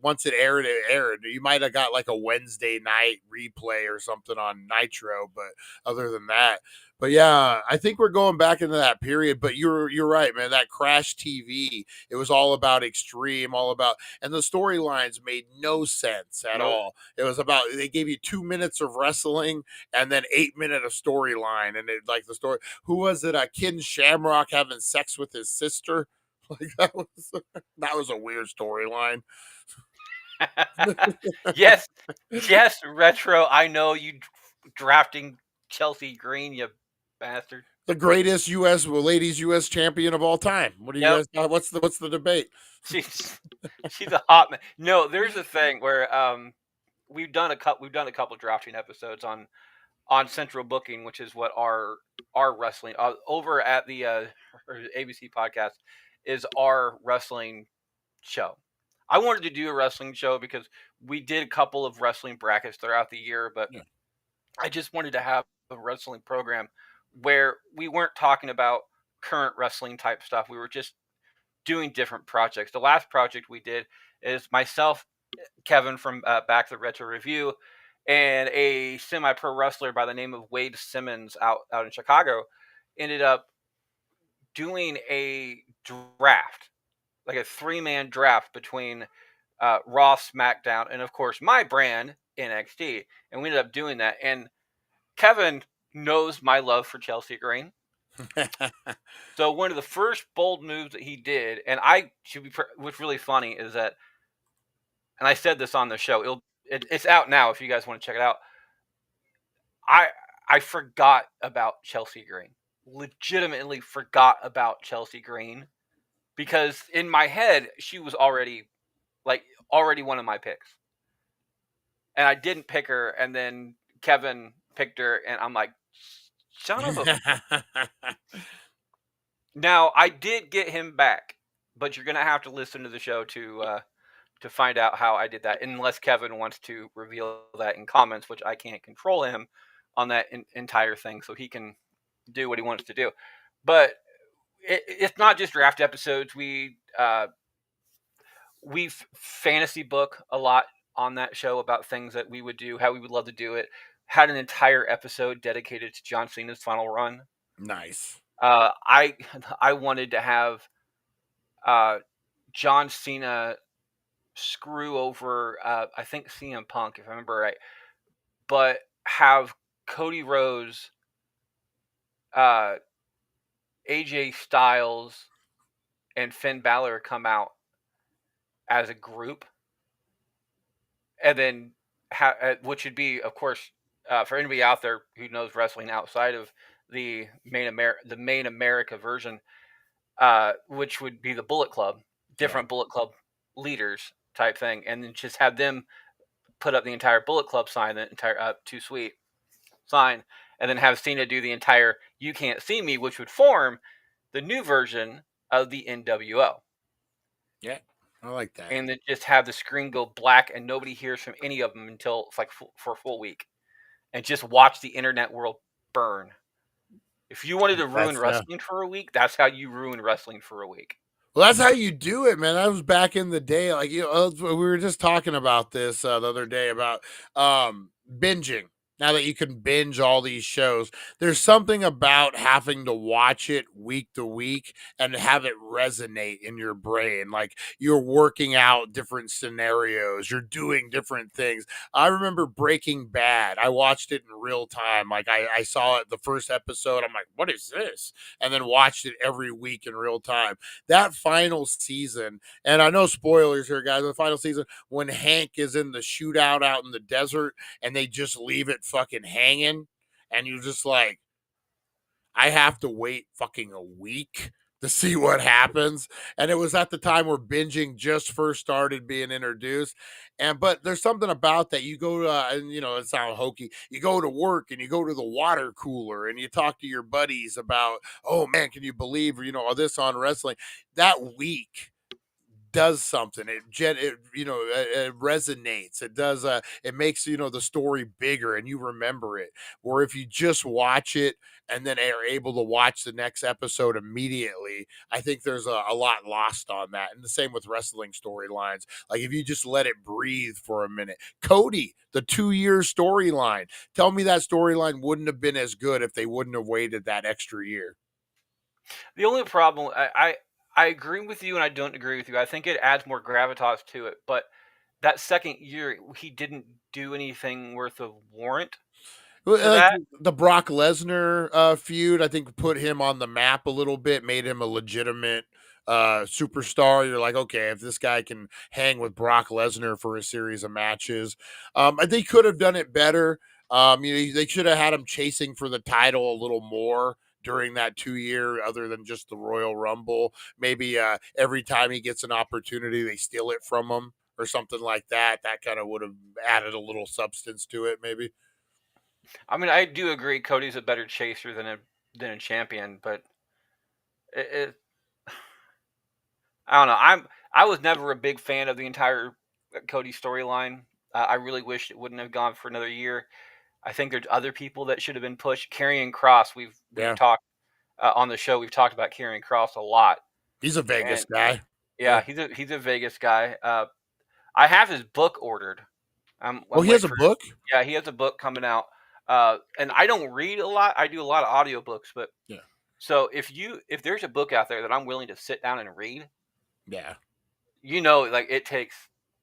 once it aired, it aired. You might have got like a Wednesday night replay or something on Nitro, but other than that. But yeah, I think we're going back into that period. But you're right, man. That Crash TV, it was all about extreme, all about, and the storylines made no sense at all. It was about, they gave you 2 minutes of wrestling and then 8 minute of storyline, and it like the story. Who was it? Ken Shamrock having sex with his sister. Like that was a weird storyline. Yes, retro. I know you drafting Chelsea Green, you bastard. The greatest ladies U.S. champion of all time. What do you guys? What's the debate? She's a hot man. No, there's a thing where we've done a couple drafting episodes on Central Booking, which is what our wrestling over at the ABC podcast is our wrestling show. I wanted to do a wrestling show because we did a couple of wrestling brackets throughout the year, but I just wanted to have a wrestling program where we weren't talking about current wrestling type stuff. We were just doing different projects. The last project we did is myself, Kevin from Back to the Retro Review, and a semi-pro wrestler by the name of Wade Simmons out in Chicago ended up doing a draft, like a 3-man draft between Raw, SmackDown, and of course my brand NXT, and we ended up doing that. And Kevin knows my love for Chelsea Green. So one of the first bold moves that he did, and what's really funny is that, and I said this on the show, it's out now if you guys want to check it out. I forgot about Chelsea Green. Legitimately forgot about Chelsea Green because in my head she was already one of my picks. And I didn't pick her, and then Kevin picked her, and I'm like, son of a. Now, I did get him back, but you're going to have to listen to the show to find out how I did that, unless Kevin wants to reveal that in comments, which I can't control him on that entire thing, so he can do what he wants to do. But it's not just draft episodes. We fantasy book a lot on that show about things that we would do, how we would love to do it. Had an entire episode dedicated to John Cena's final run. Nice. I wanted to have John Cena screw over I think CM Punk, if I remember right, but have Cody Rhodes, AJ Styles, and Finn Balor come out as a group, and then which would be, of course, for anybody out there who knows wrestling outside of the main America version, which would be the Bullet Club, different Bullet Club leaders type thing, and then just have them put up the entire Bullet Club sign, the entire Too Sweet sign, and then have Cena do the entire "You Can't See Me," which would form the new version of the NWO. Yeah, I like that. And then just have the screen go black and nobody hears from any of them until it's like for a full week, and just watch the internet world burn. If you wanted to ruin wrestling for a week, that's how you ruin wrestling for a week. Well, that's how you do it, man. That was back in the day. Like, we were just talking about this the other day about binging. Now that you can binge all these shows, there's something about having to watch it week to week and have it resonate in your brain. Like, you're working out different scenarios, you're doing different things. I remember Breaking Bad. I watched it in real time. Like, I saw it the first episode. I'm like, what is this? And then watched it every week in real time. That final season, and I know spoilers here, guys, the final season, when Hank is in the shootout out in the desert and they just leave it fucking hanging, and you're just like, I have to wait fucking a week to see what happens. And it was at the time where binging just first started being introduced. But there's something about that. You go to, and it sounds hokey. You go to work and you go to the water cooler and you talk to your buddies about, oh man, can you believe, this on wrestling? That week does something. It resonates. It does. It makes the story bigger and you remember it. Or if you just watch it and then are able to watch the next episode immediately, I think there's a lot lost on that. And the same with wrestling storylines. Like, if you just let it breathe for a minute. Cody, the 2-year storyline. Tell me that storyline wouldn't have been as good if they wouldn't have waited that extra year. The only problem, I agree with you and I don't agree with you. I think it adds more gravitas to it, but that second year he didn't do anything worth a warrant. Like the Brock Lesnar feud, I think, put him on the map a little bit, made him a legitimate superstar. You're like, okay, if this guy can hang with Brock Lesnar for a series of matches, they could have done it better. They should have had him chasing for the title a little more during that 2-year, other than just the Royal Rumble. Maybe every time he gets an opportunity, they steal it from him or something like that. That kind of would have added a little substance to it, maybe. I mean, I do agree Cody's a better chaser than a champion, but I don't know. I was never a big fan of the entire Cody storyline. I really wish it wouldn't have gone for another year. I think there's other people that should have been pushed. Karrion Kross, we've talked on the show. We've talked about Karrion Kross a lot. He's a Vegas guy. Yeah, he's a Vegas guy. I have his book ordered. I'm Oh, he waiting has a for. book? Yeah, he has a book coming out. And I don't read a lot. I do a lot of audiobooks, but Yeah. so if there's a book out there that I'm willing to sit down and read, Yeah. like it takes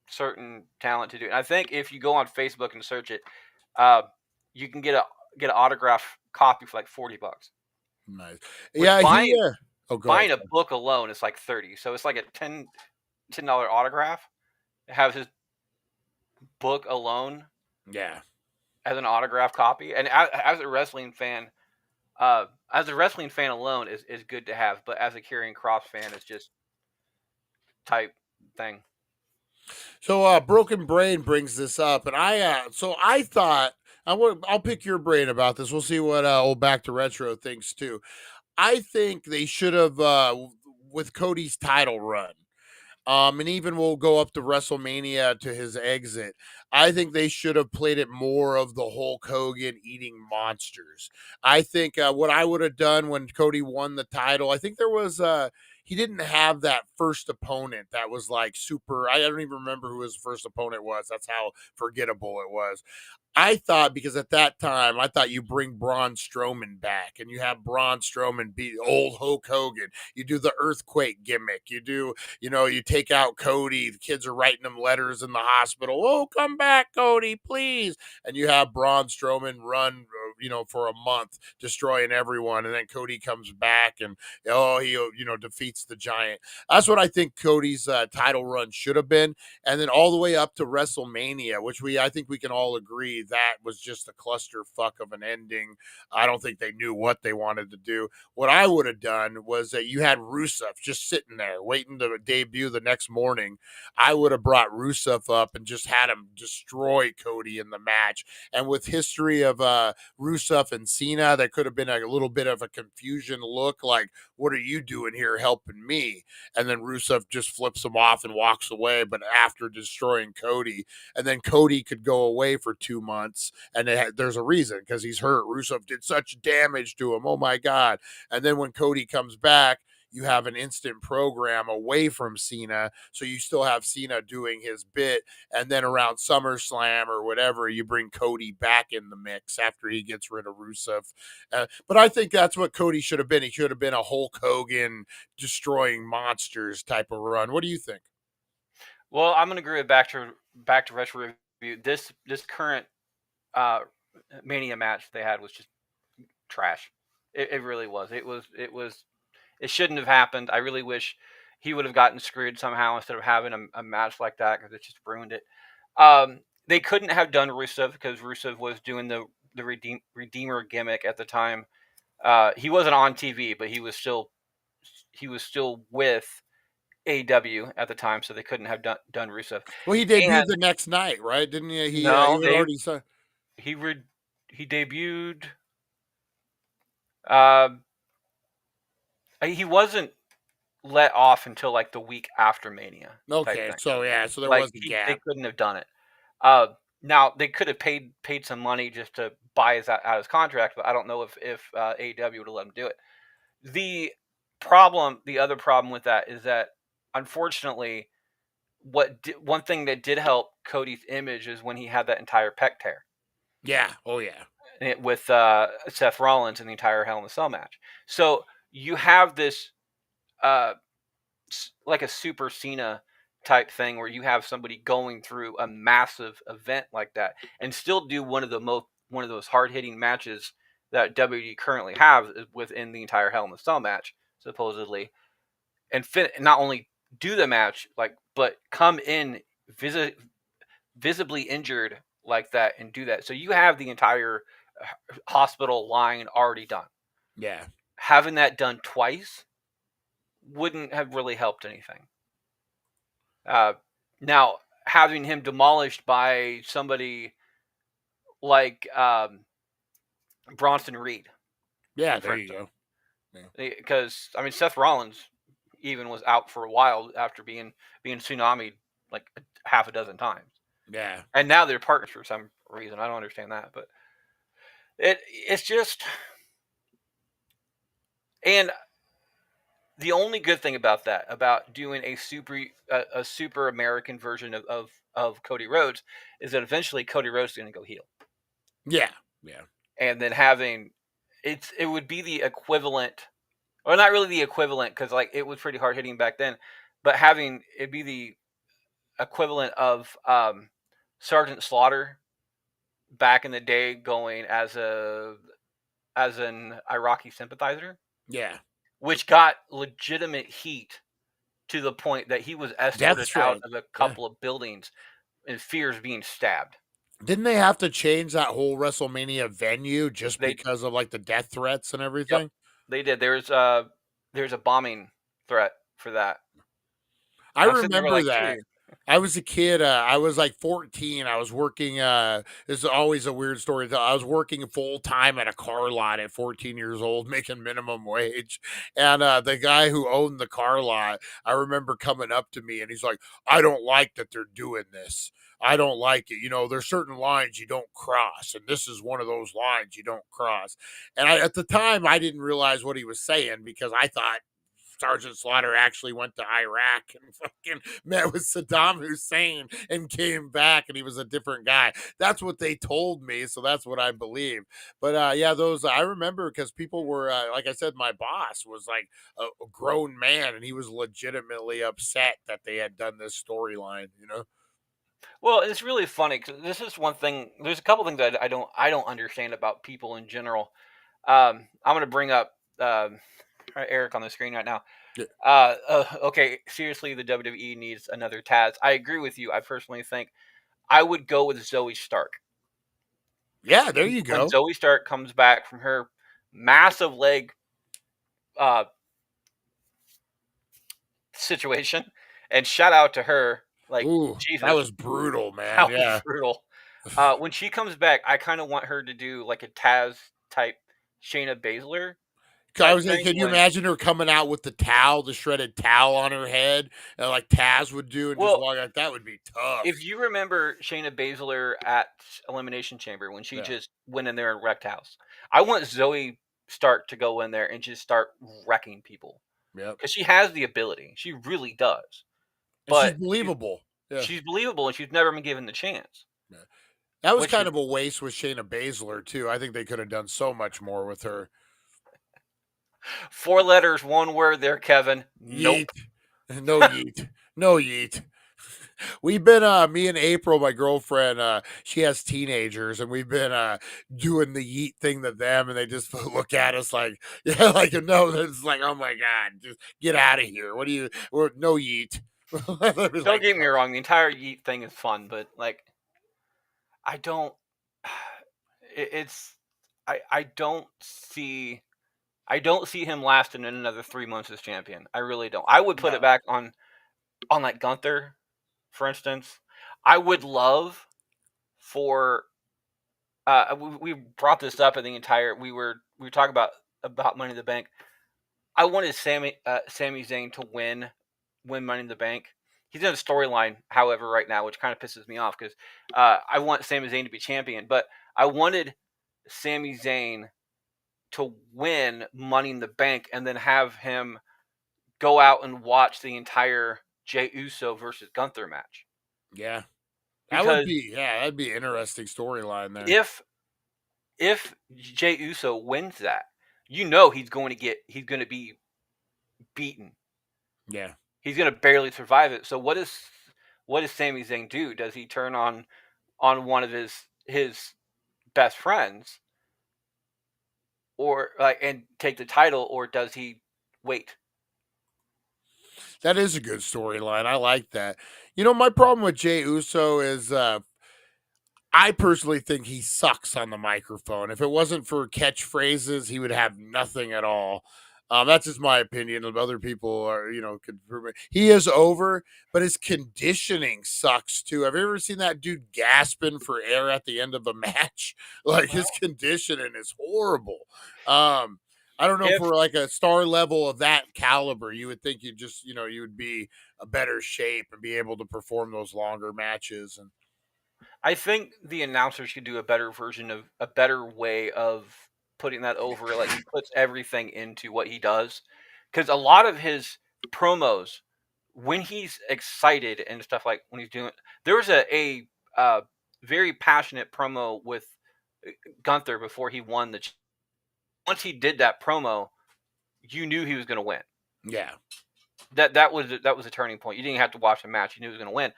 certain talent to do it. And I think if you go on Facebook and search it, uh, you can get an autograph copy for like $40. Nice. Which Yeah, he oh, go ahead. buying a book alone is like 30. So it's like a $10 autograph. It has his book alone Yeah. as an autograph copy. And as a wrestling fan, alone is good to have, but as a Karrion Kross fan, it's just type thing. So Broken Brain brings this up, and I thought I'll pick your brain about this. We'll see what old Back to Retro thinks too. I think they should have with Cody's title run. And even we'll go up to WrestleMania to his exit. I think they should have played it more of the Hulk Hogan eating monsters. I think what I would have done when Cody won the title, I think there was he didn't have that first opponent that was like super. I don't even remember who his first opponent was. That's how forgettable it was. I thought because at that time I thought you bring Braun Strowman back and you have Braun Strowman beat old Hulk Hogan. You do the earthquake gimmick. You take out Cody. The kids are writing him letters in the hospital. Oh, come back, Cody, please. And you have Braun Strowman run, for a month, destroying everyone. And then Cody comes back and, he, defeats the giant. That's what I think Cody's title run should have been. And then all the way up to WrestleMania, which I think we can all agree that was just a clusterfuck of an ending. I don't think they knew what they wanted to do. What I would have done was that you had Rusev just sitting there waiting to debut the next morning. I would have brought Rusev up and just had him destroy Cody in the match. And with history of Rusev and Cena, there could have been a little bit of a confusion look like, what are you doing here helping me? And then Rusev just flips him off and walks away, but after destroying Cody. And then Cody could go away for 2 months. And there's a reason, because he's hurt. Rusev did such damage to him. Oh, my God. And then when Cody comes back, you have an instant program away from Cena. So you still have Cena doing his bit. And then around SummerSlam or whatever, you bring Cody back in the mix after he gets rid of Rusev. But I think that's what Cody should have been. He should have been a Hulk Hogan destroying monsters type of run. What do you think? Well, I'm gonna agree with back to retro review. This current Mania match they had was just trash. It really was. It shouldn't have happened. I really wish he would have gotten screwed somehow instead of having a match like that, because it just ruined it. They couldn't have done Rusev because Rusev was doing the Redeemer gimmick at the time. He wasn't on TV, but he was still with AEW at the time, so they couldn't have done Rusev. Well, he debuted the next night, right? Didn't he? He No, had already said he debuted. He wasn't let off until like the week after Mania. Okay, so there Like was a gap. they couldn't have done it. Now they could have paid some money just to buy his out his contract, but I don't know if AEW would have let him do it. The other problem with that is that unfortunately, one thing that did help Cody's image is when he had that entire pec tear. Yeah. Oh yeah. With Seth Rollins in the entire Hell in a Cell match. So you have this like a Super Cena type thing where you have somebody going through a massive event like that and still do one of those hard hitting matches that WWE currently have within the entire Hell in a Cell match, supposedly, and not only do the match but come in visibly injured like that and do that. So you have the entire hospital line already done. Yeah. Having that done twice wouldn't have really helped anything. Now, having him demolished by somebody like Bronson Reed. Yeah, there you go. Because Seth Rollins even was out for a while after being tsunami like half a dozen times. Yeah. And now they're partners for some reason. I don't understand that, but it's just, and The only good thing about that, about doing a super American version of Cody Rhodes, is that eventually Cody Rhodes is going to go heel, Yeah, yeah. and then having it would be the equivalent, or not really the equivalent, because like it was pretty hard hitting back then, but having it be the equivalent of Sergeant Slaughter back in the day, going as an Iraqi sympathizer, Yeah. which got legitimate heat to the point that he was escorted out threat. of a Yeah. couple of buildings in fear of being stabbed. Didn't they have to change that whole WrestleMania venue just They because of like the death threats and Yep, everything? they did. There's a bombing threat for that. I And I'm sitting there remember like, that. dude, I was a kid. I was like 14. I was working. This is always a weird story. I was working full time at a car lot at 14 years old, making minimum wage. And the guy who owned the car lot, I remember coming up to me and he's like, "I don't like that they're doing this. I don't like it. You know, there's certain lines you don't cross, and this is one of those lines you don't cross." And at the time, I didn't realize what he was saying because I thought Sergeant Slaughter actually went to Iraq and fucking met with Saddam Hussein and came back and he was a different guy. That's what they told me, so that's what I believe. But yeah, those I remember because people were like I said, my boss was like a grown man and he was legitimately upset that they had done this storyline, you know? well, it's really funny because this is one thing. There's a couple things that I don't understand about people in general. I'm gonna bring up Eric on the screen right now. Yeah. Okay, seriously, the WWE needs another Taz. I agree with you. I personally think I would go with Zoe Stark. Yeah, there you When go. Zoe Stark comes back from her massive leg uh, situation, and shout out to her, like Ooh, that Jesus, was brutal, man. that was Yeah. brutal. When she comes back, I kind of want her to do like a Taz type Shayna Baszler I type was like, thing. can you When imagine her coming out with the towel, the shredded towel on her head, and like Taz would do, and just well, walk like that would be tough. if you remember Shayna Baszler at Elimination Chamber when she Yeah. just went in there and wrecked house, I want Zoe Stark to go in there and just start wrecking people Yep. because she has the ability. She really does. And she's But believable. Yeah. she's believable and she's never been given the chance. Yeah. That was Which kind is of a waste with Shayna Baszler too. I think they could have done so much more with her. 4 letters, 1 word there, Kevin. Nope. Yeet. No yeet. No yeet. We've been me and April, my girlfriend, she has teenagers, and we've been doing the yeet thing to them, and they just look at us like, yeah, like no, it's like, oh my god, just get out of here. What do you no yeet. Don't get me wrong, the entire yeet thing is fun, but like I don't it's I don't see him lasting in another 3 months as champion. I really don't. I would put it back on like Gunther, for instance. I would love for we brought this up in the entire we were talking about Money in the Bank. I wanted Sami Zayn to win Money in the Bank. He's in a storyline, however, right now, which kind of pisses me off because I want Sami Zayn to be champion, but I wanted Sami Zayn to win Money in the Bank and then have him go out and watch the entire Jey Uso versus Gunther match. Yeah. That'd be an interesting storyline there. If Jey Uso wins that, you know he's going to be beaten. Yeah. He's going to barely survive it. So what does Sami Zayn do? Does he turn on one of his best friends or and take the title, or does he wait? That is a good storyline. I like that. You know, my problem with Jey Uso is I personally think he sucks on the microphone. If it wasn't for catchphrases, he would have nothing at all. That's just my opinion. Of other people are, could prove it. He is over, but his conditioning sucks too. Have you ever seen that dude gasping for air at the end of a match? Like his conditioning is horrible. I don't know, for like a star level of that caliber, you would think you would be a better shape and be able to perform those longer matches. And I think the announcers should do a better way of putting that over. Like he puts everything into what he does. because a lot of his promos, when he's excited and stuff, like when he's doing, there was a very passionate promo with Gunther before he won the. Once he did that promo, you knew he was going to win. Yeah. That was a turning point. You didn't have to watch the match; you knew he was going to win.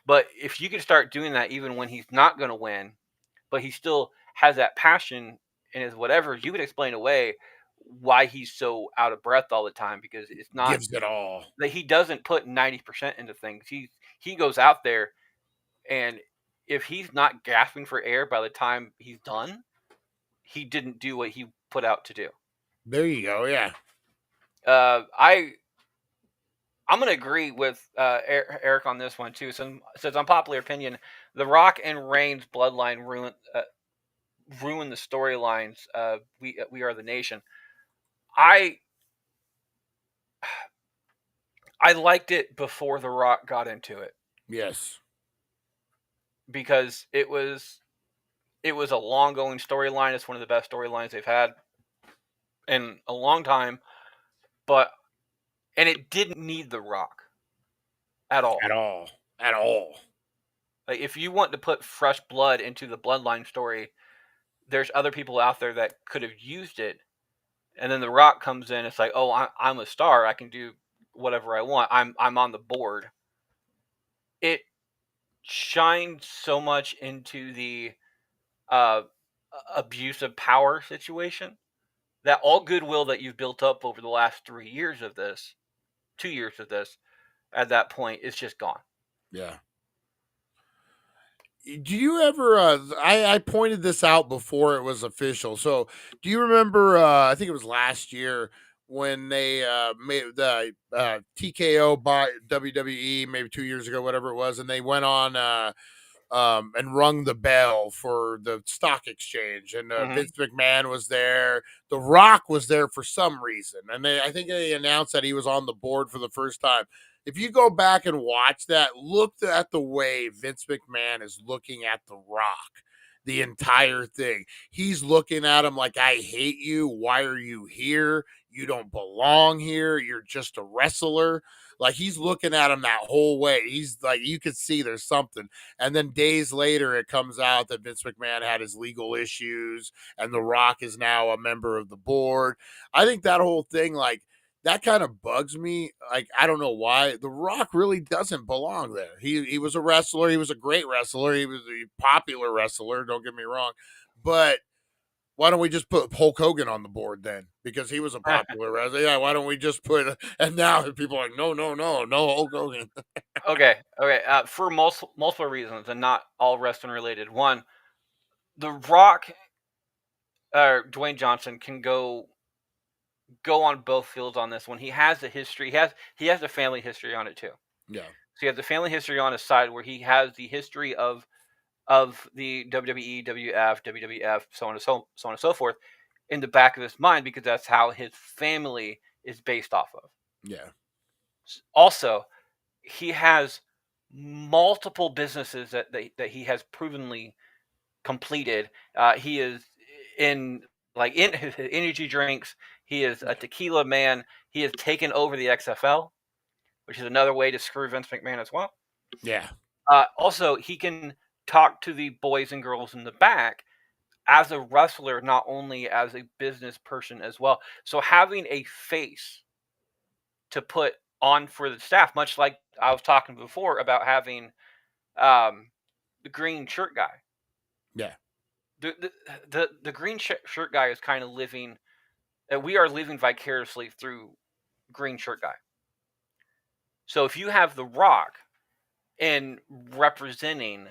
But if you could start doing that even when he's not going to win, but he still has that passion in his whatever, you could explain away why he's so out of breath all the time, because it's not Gives it all. that he doesn't put 90% into things. He goes out there, and if he's not gasping for air by the time he's done, he didn't do what he put out to do. There you go. Yeah. I'm going to agree with Eric on this one too. So, says unpopular opinion: The Rock and Reigns bloodline ruin the storylines. We are the nation. I liked it before The Rock got into it. Yes. Because it was a long going storyline. It's one of the best storylines they've had in a long time. And it didn't need The Rock at all. At all. At all. Like, if you want to put fresh blood into the bloodline story, there's other people out there that could have used it. And then The Rock comes in. It's like, oh, I'm a star. I can do whatever I want. I'm on the board. It shined so much into the abuse of power situation that all goodwill that you've built up over the last 2 years of this, at that point, is just gone. Yeah. Do you ever I pointed this out before it was official. So do you remember I think it was last year when they made the TKO by WWE, maybe 2 years ago, whatever it was, and they went on and rung the bell for the stock exchange, and Vince McMahon was there. The Rock was there for some reason, and I think they announced that he was on the board for the first time. If you go back and watch that, look at the way Vince McMahon is looking at The Rock, the entire thing. He's looking at him like, I hate you. Why are you here? You don't belong here. You're just a wrestler. Like, he's looking at him that whole way. He's like, you could see there's something. And then days later, it comes out that Vince McMahon had his legal issues and The Rock is now a member of the board. I think that whole thing, like, that kind of bugs me. Like, I don't know why. The Rock really doesn't belong there. He was a wrestler. He was a great wrestler. He was a popular wrestler. Don't get me wrong. But why don't we just put Hulk Hogan on the board then? Because he was a popular wrestler. Yeah, why don't we just put, and now people are like, no Hulk Hogan. Okay. For multiple reasons, and not all wrestling related. One, The Rock, Dwayne Johnson, can go on both fields on this one. He has the history. He has the family history on it too. Yeah. So he has the family history on his side, where he has the history of the WWE, WWF, so on and so forth, in the back of his mind, because that's how his family is based off of. Yeah. Also, he has multiple businesses that he has provenly completed. He is in his energy drinks. He is a tequila man. He has taken over the XFL, which is another way to screw Vince McMahon as well. Yeah. Also, he can talk to the boys and girls in the back as a wrestler, not only as a business person as well. So having a face to put on for the staff, much like I was talking before about having the green shirt guy. Yeah. The green shirt guy is kind of living. We are living vicariously through green shirt guy. So if you have The Rock in representing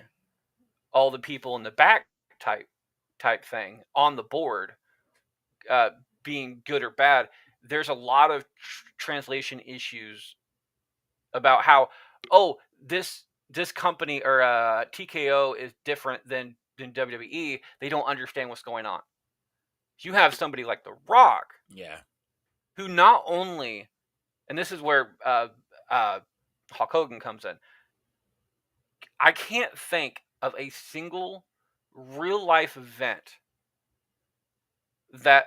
all the people in the back type thing on the board, being good or bad, there's a lot of translation issues about how, this company or TKO is different than WWE. They don't understand what's going on. You have somebody like The Rock, yeah, who not only, and this is where Hulk Hogan comes in. I can't think of a single real life event that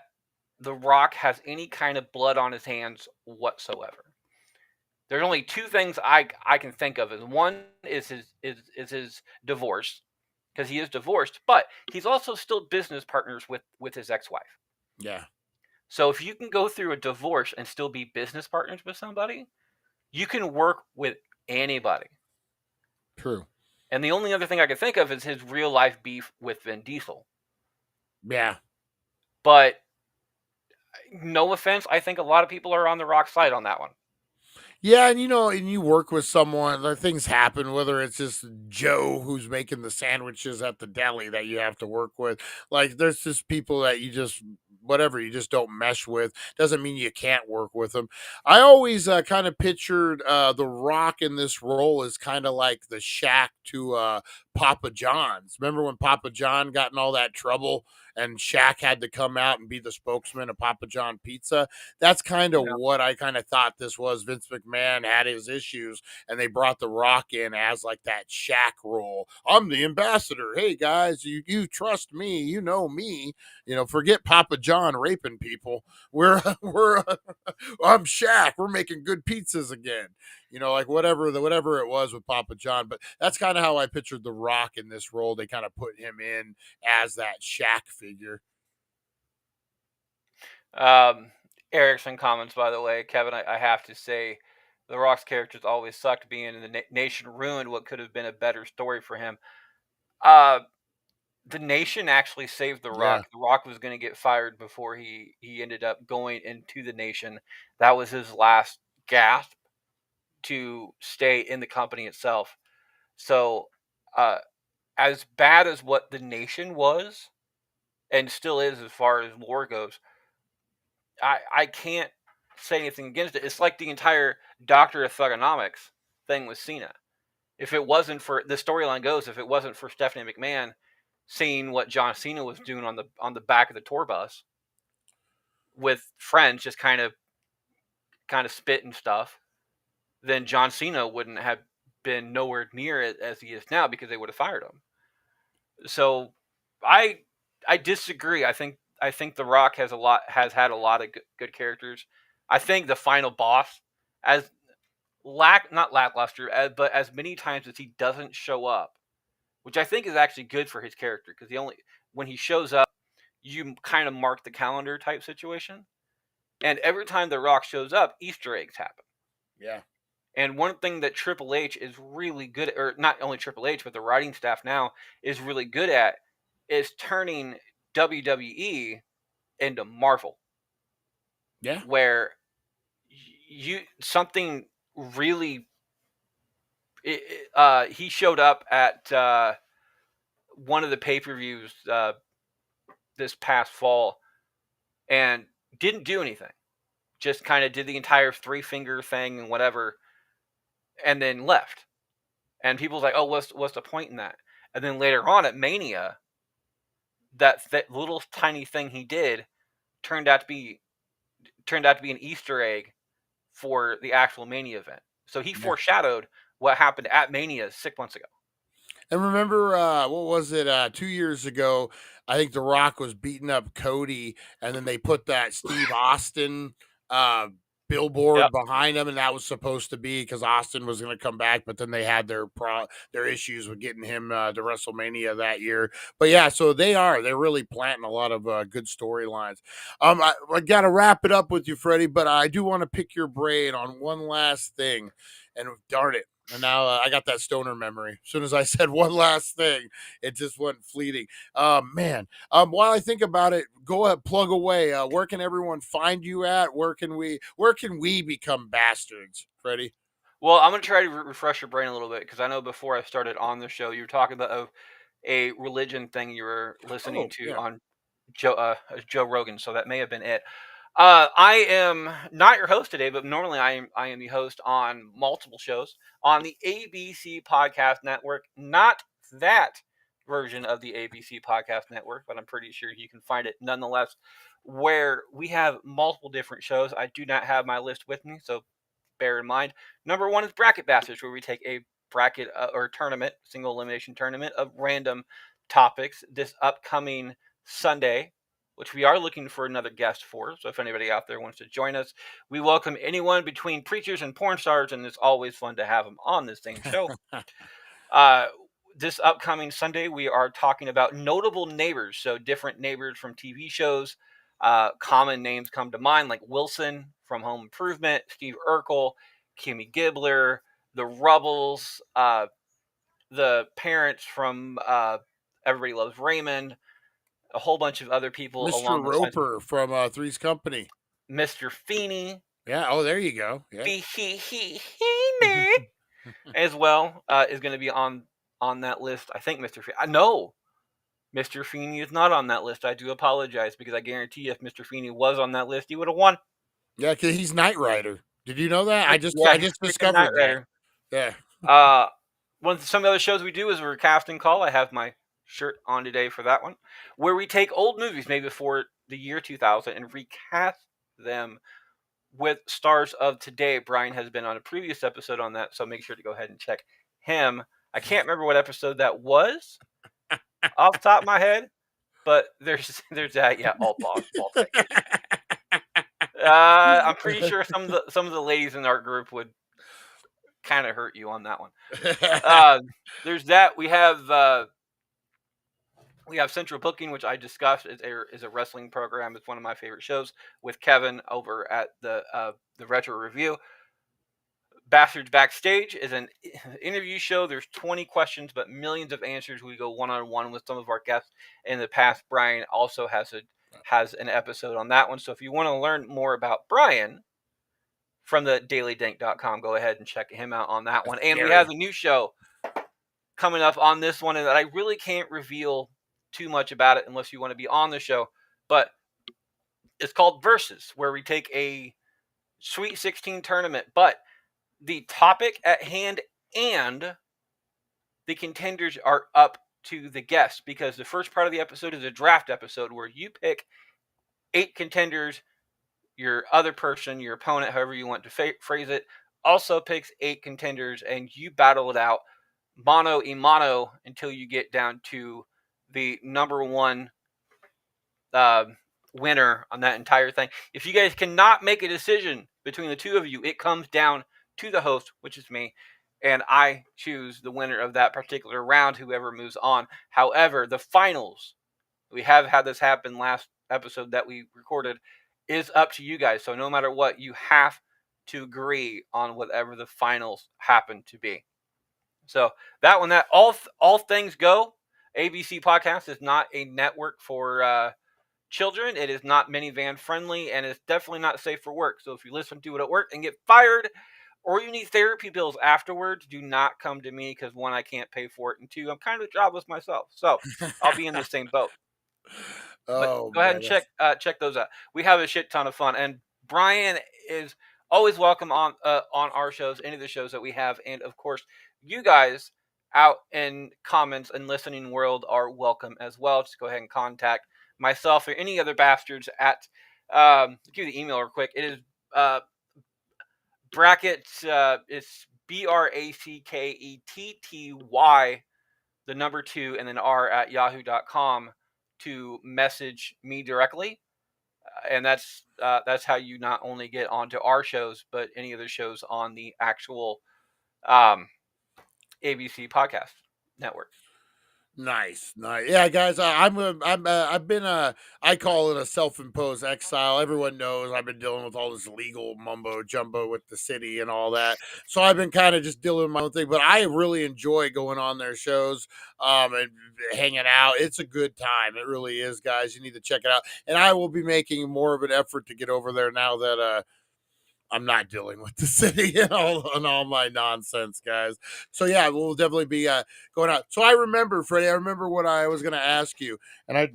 The Rock has any kind of blood on his hands whatsoever. There's only two things I can think of. One is his divorce, because he is divorced, but he's also still business partners with his ex-wife. Yeah. So if you can go through a divorce and still be business partners with somebody, you can work with anybody. True. And the only other thing I can think of is his real life beef with Vin Diesel. Yeah. But no offense, I think a lot of people are on the Rock side on that one. Yeah, and you work with someone, things happen, whether it's just Joe who's making the sandwiches at the deli that you have to work with. Like, there's just people that you just, whatever, you just don't mesh with. Doesn't mean you can't work with them. I always kind of pictured The Rock in this role as kind of like the Shaq to Papa John's. Remember when Papa John got in all that trouble and Shaq had to come out and be the spokesman of Papa John Pizza? That's kind of what I kind of thought this was. Vince McMahon had his issues, and they brought The Rock in as like that Shaq role. I'm the ambassador. Hey guys, you trust me, you know me. Forget Papa John raping people. We're I'm Shaq. We're making good pizzas again. Like whatever it was with Papa John. But that's kind of how I pictured The Rock in this role. They kind of put him in as that Shaq figure. Erickson comments, by the way, Kevin, I have to say, The Rock's characters always sucked. Being in the nation ruined what could have been a better story for him. The nation actually saved The Rock. Yeah. The Rock was going to get fired before he ended up going into the nation. That was his last gasp to stay in the company itself. So, as bad as what the nation was, and still is as far as lore goes, I can't say anything against it. It's like the entire Doctor of Thugonomics thing with Cena. If it wasn't for the storyline goes, if it wasn't for Stephanie McMahon seeing what John Cena was doing on the back of the tour bus with friends, just kind of spitting stuff, then John Cena wouldn't have been nowhere near as he is now, because they would have fired him. So I disagree. I think The Rock has had a lot of good characters. I think the final boss, as not lackluster, but as many times as he doesn't show up, which I think is actually good for his character, because when he shows up, you kind of mark the calendar type situation. And every time The Rock shows up, Easter eggs happen. Yeah. And one thing that Triple H is really good at, or not only Triple H, but the writing staff now is really good at, is turning WWE into Marvel. Yeah. Where something really, he showed up at one of the pay-per-views this past fall and didn't do anything. Just kind of did the entire 3-finger thing and whatever, and then left. And people's like, oh, what's the point in that? And then later on at Mania, that little tiny thing he did turned out to be an Easter egg for the actual Mania event. So he foreshadowed what happened at Mania 6 months ago. And remember, what was it? 2 years ago, I think The Rock was beating up Cody, and then they put that Steve Austin billboard behind him, and that was supposed to be because Austin was going to come back, but then they had their issues with getting him to WrestleMania that year. But yeah, so they're really planting a lot of good storylines. I got to wrap it up with you, Freddie, but I do want to pick your brain on one last thing, and darn it. And now I got that stoner memory. As soon as I said one last thing, it just went fleeting. Man, while I think about it, go ahead, plug away. Where can everyone find you at? Where can we become bastards, Freddie? Well, I'm going to try to refresh your brain a little bit, because I know before I started on the show, you were talking about a religion thing you were listening to on Joe Rogan, so that may have been it. I am not your host today, but normally I am the host on multiple shows on the ABC Podcast Network. Not that version of the ABC Podcast Network, but I'm pretty sure you can find it nonetheless, where we have multiple different shows. I do not have my list with me, so bear in mind. Number one is Bracket Bastards, where we take a bracket or tournament, single elimination tournament of random topics. This upcoming Sunday, which we are looking for another guest for. So if anybody out there wants to join us, we welcome anyone between preachers and porn stars, and it's always fun to have them on this same show. This upcoming Sunday, we are talking about notable neighbors. So different neighbors from TV shows. Common names come to mind, like Wilson from Home Improvement, Steve Urkel, Kimmy Gibbler, the Rubbles, the parents from Everybody Loves Raymond, a whole bunch of other people Mr. along those lines. Roper from Three's Company. Mr. Feeney. Yeah. Oh, there you go. Yeah. Feeney as well is going to be on that list. I think Mr. Feeney. No, Mr. Feeney is not on that list. I do apologize, because I guarantee you if Mr. Feeney was on that list, he would have won. Yeah, because he's Knight Rider. Did you know that? I just he's freaking discovered Knight that. Rider. Yeah. Some of the other shows we do is we're casting call. I have my shirt on today for that one, where we take old movies maybe before the year 2000 and recast them with stars of today. Brian has been on a previous episode on that, so make sure to go ahead and check him. I can't remember what episode that was off the top of my head, but there's that. Yeah, all balls. I'm pretty sure some of the ladies in our group would kind of hurt you on that one. There's that. We have Central Booking, which I discussed is a wrestling program. It's one of my favorite shows with Kevin over at the Retro Review. Bastards Backstage is an interview show. There's 20 questions, but millions of answers. We go one-on-one with some of our guests in the past. Brian also has an episode on that one. So if you want to learn more about Brian from the dailydank.com, go ahead and check him out on that one. And we have a new show coming up on this one, and that I really can't reveal too much about it unless you want to be on the show. But it's called Versus, where we take a Sweet 16 tournament, but the topic at hand and the contenders are up to the guests, because the first part of the episode is a draft episode where you pick 8 contenders. Your other person, your opponent, however you want to phrase it, also picks 8 contenders, and you battle it out mano a mano until you get down to the number one winner on that entire thing. If you guys cannot make a decision between the two of you, it comes down to the host, which is me, and I choose the winner of that particular round, whoever moves on. However, the finals, we have had this happen last episode that we recorded, is up to you guys. So no matter what, you have to agree on whatever the finals happen to be. So that one, that all things go. ABC Podcast is not a network for children. It is not minivan friendly, and it's definitely not safe for work. So if you listen to it at work and get fired, or you need therapy bills afterwards, do not come to me, because 1, I can't pay for it, and 2, I'm kind of jobless myself. So I'll be in the same boat. But go ahead and check those out. We have a shit ton of fun, and Brian is always welcome on our shows, any of the shows that we have, and of course, you guys out in comments and listening world are welcome as well. Just go ahead and contact myself or any other bastards at give the email real quick. It is brackets. It's BRACKETTY the number 2 and then R at yahoo.com to message me directly, and that's how you not only get onto our shows but any other shows on the actual ABC podcast network. Nice. Yeah, guys, I call it a self-imposed exile. Everyone knows I've been dealing with all this legal mumbo jumbo with the city and all that. So I've been kind of just dealing with my own thing, but I really enjoy going on their shows and hanging out. It's a good time. It really is, guys. You need to check it out. And I will be making more of an effort to get over there now that I'm not dealing with the city and all my nonsense, guys. So yeah, we'll definitely be going out. So I remember, Freddie, what I was going to ask you, and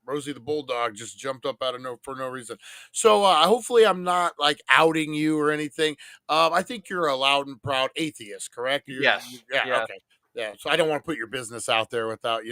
Rosie the Bulldog just jumped up for no reason. So hopefully I'm not like outing you or anything. I think you're a loud and proud atheist, correct? Yes. Yeah. Okay. Yeah. So I don't want to put your business out there without,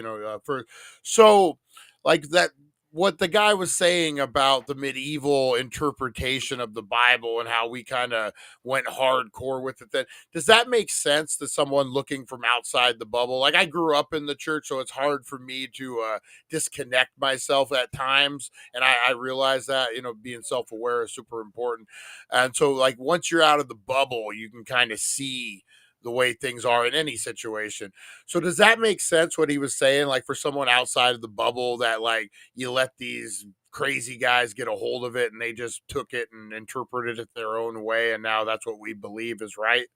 so like that. what the guy was saying about the medieval interpretation of the Bible and how we kind of went hardcore with it, that does that make sense to someone looking from outside the bubble? Like, I grew up in the church, so it's hard for me to disconnect myself at times, and I realize that, you know, being self-aware is super important. And so, like, once you're out of the bubble, you can kind of see the way things are in any situation. So does that make sense what he was saying? Like, for someone outside of the bubble, that like you let these crazy guys get a hold of it and they just took it and interpreted it their own way, and now that's what we believe is right?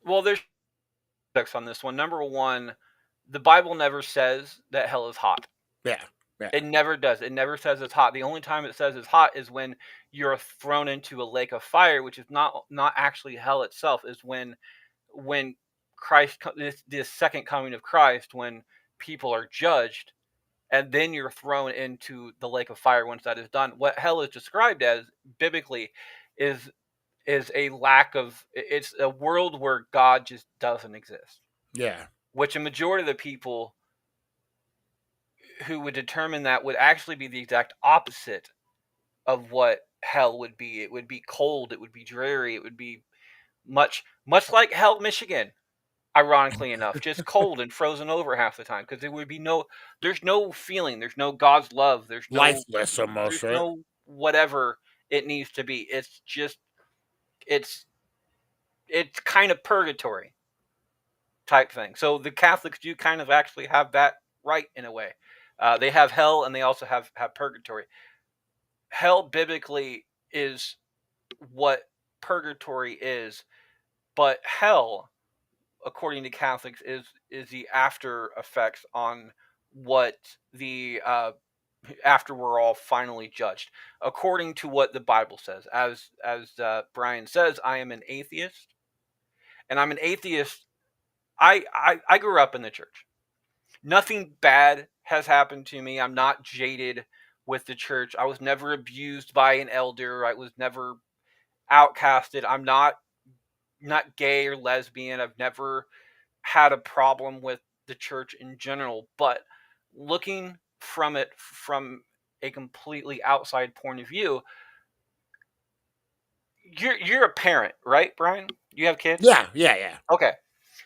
Well, there's on this one. Number one, the Bible never says that hell is hot. Yeah. Yeah. It never does. It never says it's hot. The only time it says it's hot is when you're thrown into a lake of fire, which is not actually hell itself. Is when Christ, this second coming of Christ, when people are judged, and then you're thrown into the lake of fire once that is done. What hell is described as biblically is a lack of. It's a world where God just doesn't exist. Yeah. Which a majority of the people who would determine that would actually be the exact opposite of what hell would be. It would be cold. It would be dreary. It would be much like hell, Michigan. Ironically enough, just cold and frozen over half the time, because there would be there's no feeling, there's no God's love, there's Lifeless almost, right? no whatever it needs to be. It's just it's kind of purgatory type thing. So the Catholics do kind of actually have that right in a way. They have hell and they also have purgatory. Hell biblically is what purgatory is, but hell, according to Catholics, is the after effects on what the after we're all finally judged, according to what the Bible says. As Brian says, I am an atheist, and I'm an atheist. I grew up in the church. Nothing bad has happened to me. I'm not jaded with the church. I was never abused by an elder. I was never outcasted. I'm not gay or lesbian. I've never had a problem with the church in general. But looking from it from a completely outside point of view, you're a parent, right, Brian? You have kids? Yeah. Okay.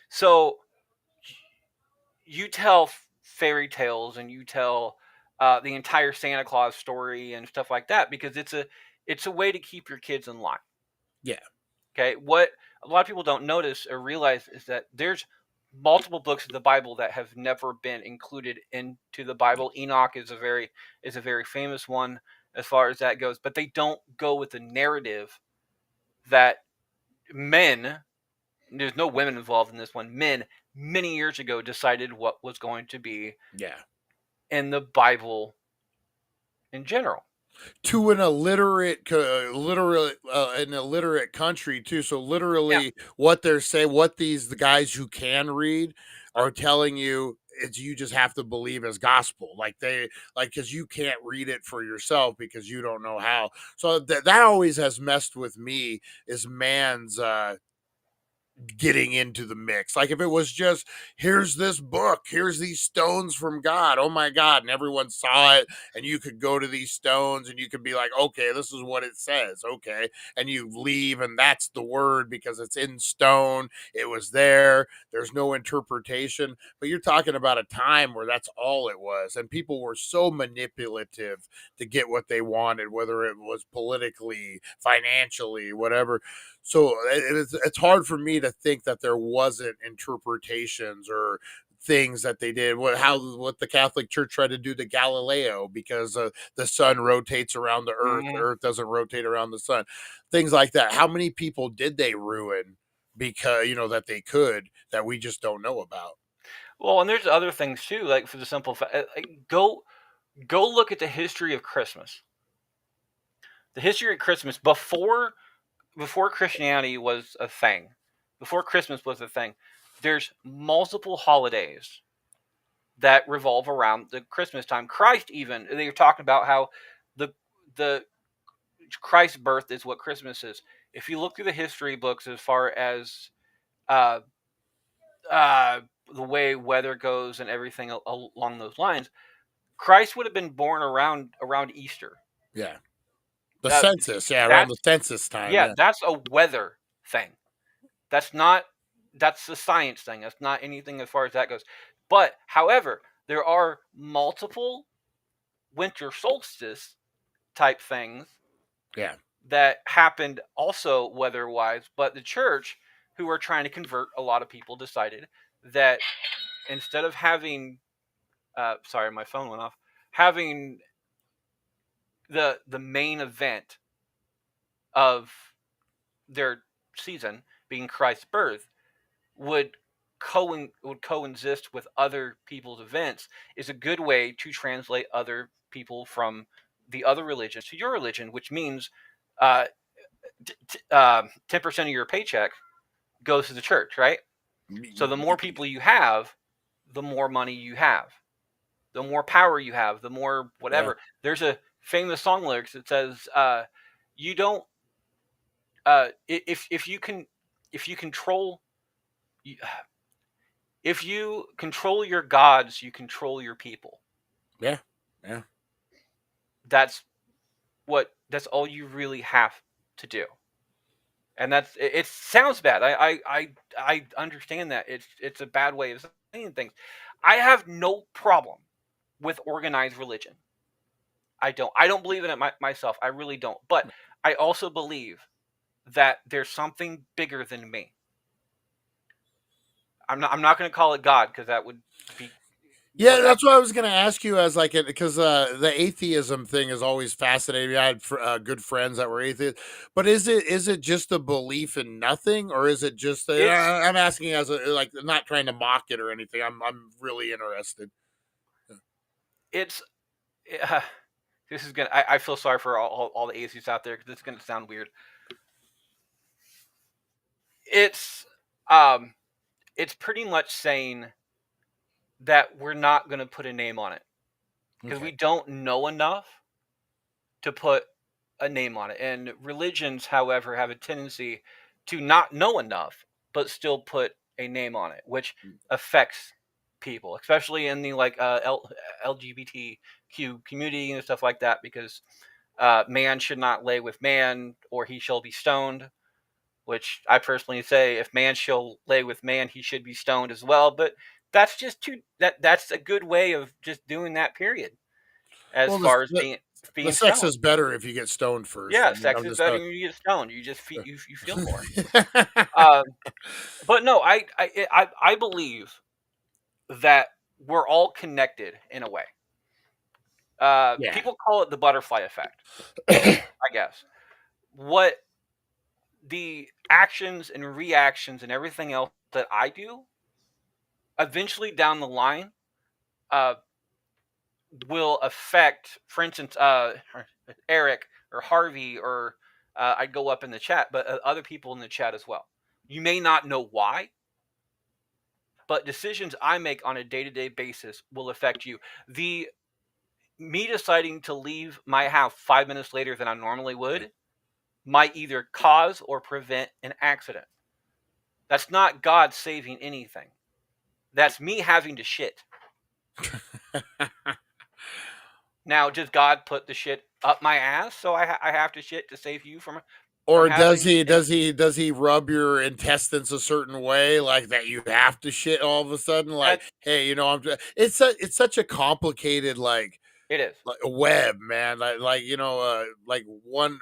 So you tell fairy tales and you tell the entire Santa Claus story and stuff like that because it's a way to keep your kids in line. Yeah. Okay. What a lot of people don't notice or realize is that there's multiple books of the Bible that have never been included into the Bible. Enoch is a very famous one as far as that goes, but they don't go with the narrative that men, there's no women involved in this one, men many years ago decided what was going to be in the Bible in general. To an illiterate country too. So literally what they're saying, what the guys who can read are telling you, is you just have to believe as gospel. Like because you can't read it for yourself because you don't know how. So that always has messed with me, is man's getting into the mix. Like, if it was just, here's this book, here's these stones from God, oh my God, and everyone saw it, and you could go to these stones and you could be like, okay, this is what it says, okay, and you leave and that's the word because it's in stone, it was there's no interpretation. But you're talking about a time where that's all it was, and people were so manipulative to get what they wanted, whether it was politically, financially, whatever. So it's hard for me to think that there wasn't interpretations or things that they did. What the Catholic Church tried to do to Galileo, because the sun rotates around the earth, the earth doesn't rotate around the sun, things like that. How many people did they ruin because, that they could, that we just don't know about? Well, and there's other things too, like for the simple fact, go look at the history of Christmas. The history of Christmas before Christianity was a thing, before Christmas was a thing, there's multiple holidays that revolve around the Christmas time. Christ, even, they were talking about how the Christ's birth is what Christmas is. If you look through the history books as far as the way weather goes and everything along those lines, Christ would have been born around Easter. Yeah. The Uh, census, around the census time. Yeah, that's a weather thing. That's a science thing. That's not anything as far as that goes. But however, there are multiple winter solstice type things Yeah. that happened also weather-wise, but the church, who are trying to convert a lot of people, decided that instead of having sorry, my phone went off, having the main event of their season being Christ's birth would coexist with other people's events is a good way to translate other people from the other religions to your religion, which means 10% of your paycheck goes to the church, right? So the more people you have, the more money you have, the more power you have, the more whatever. Yeah. There's a famous song lyrics that says, "You don't if you control if you control your gods, you control your people." Yeah. Yeah. That's all you really have to do. And it sounds bad. I understand that it's a bad way of saying things. I have no problem with organized religion. I don't believe in it myself. I really don't. But I also believe that there's something bigger than me. I'm not going to call it God, because that would be Yeah, whatever. that's what I was going to ask you. As like it, because the atheism thing is always fascinating me. I had good friends that were atheists, but is it just a belief in nothing, or is it just? It's I'm asking as a, like, not trying to mock it or anything. I'm really interested. it's this is gonna. I feel sorry for all the atheists out there, because this is gonna sound weird. It's it's pretty much saying that we're not going to put a name on it, because Okay. we don't know enough to put a name on it. And religions, however, have a tendency to not know enough but still put a name on it, which affects people, especially in the LGBTQ community and stuff like that, because man should not lay with man, or he shall be stoned. Which I personally say, if man shall lay with man, he should be stoned as well. But that's just that's a good way of just doing that, period. As Well, far as the being sex stoned. is better if you get stoned first. Yeah, I mean, sex I'm is just better when you get stoned. You just you feel more. uh, But no, I believe that we're all connected in a way. yeah. People call it the butterfly effect, I guess. What the actions and reactions and everything else that I do, eventually down the line, uh, will affect, for instance, Eric or Harvey, or I'd go up in the chat, but other people in the chat as well. You may not know why, but decisions I make on a day-to-day basis will affect you. Me deciding to leave my house 5 minutes later than I normally would might either cause or prevent an accident. That's not God saving anything. That's me having to shit. Now, does God put the shit up my ass so I have to shit to save you from Or having? does he rub your intestines a certain way, like that you have to shit all of a sudden? Like, hey, it's such a complicated, like It is. a web, man. Like one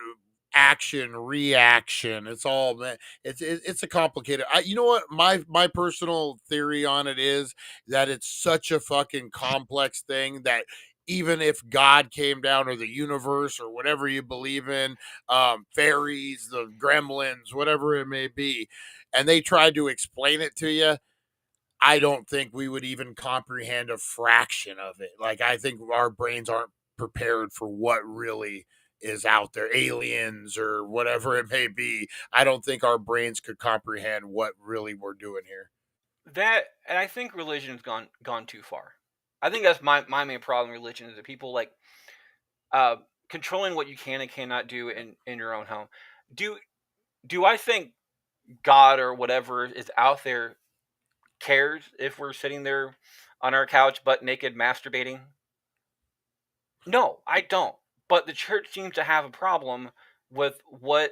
action reaction. It's all, man. It's a complicated. You know what my personal theory on it is that it's such a fucking complex thing that even if God came down, or the universe, or whatever you believe in, fairies, the gremlins, whatever it may be, and they tried to explain it to you, I don't think we would even comprehend a fraction of it. Like, I think our brains aren't prepared for what really is out there, aliens or whatever it may be. I don't think our brains could comprehend what really we're doing here. That, and I think religion's gone too far. I think that's my main problem with religion, is that people like controlling what you can and cannot do in your own home. Do I think God or whatever is out there cares if we're sitting there on our couch butt naked masturbating? No, I don't. But the church seems to have a problem with what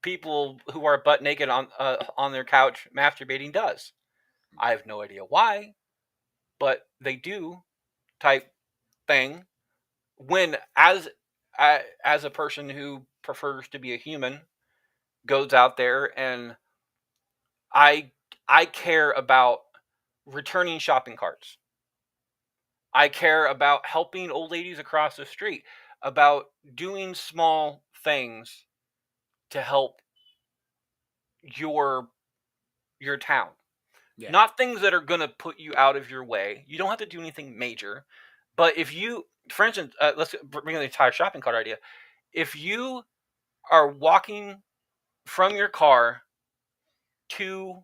people who are butt naked on their couch masturbating does. I have no idea why, but they do type thing. When as a person who prefers to be a human goes out there, and I I care about returning shopping carts. I care about helping old ladies across the street, about doing small things to help your your town. Yeah. Not things that are going to put you out of your way. You don't have to do anything major. But if you, for instance, let's bring in the entire shopping cart idea. If you are walking from your car to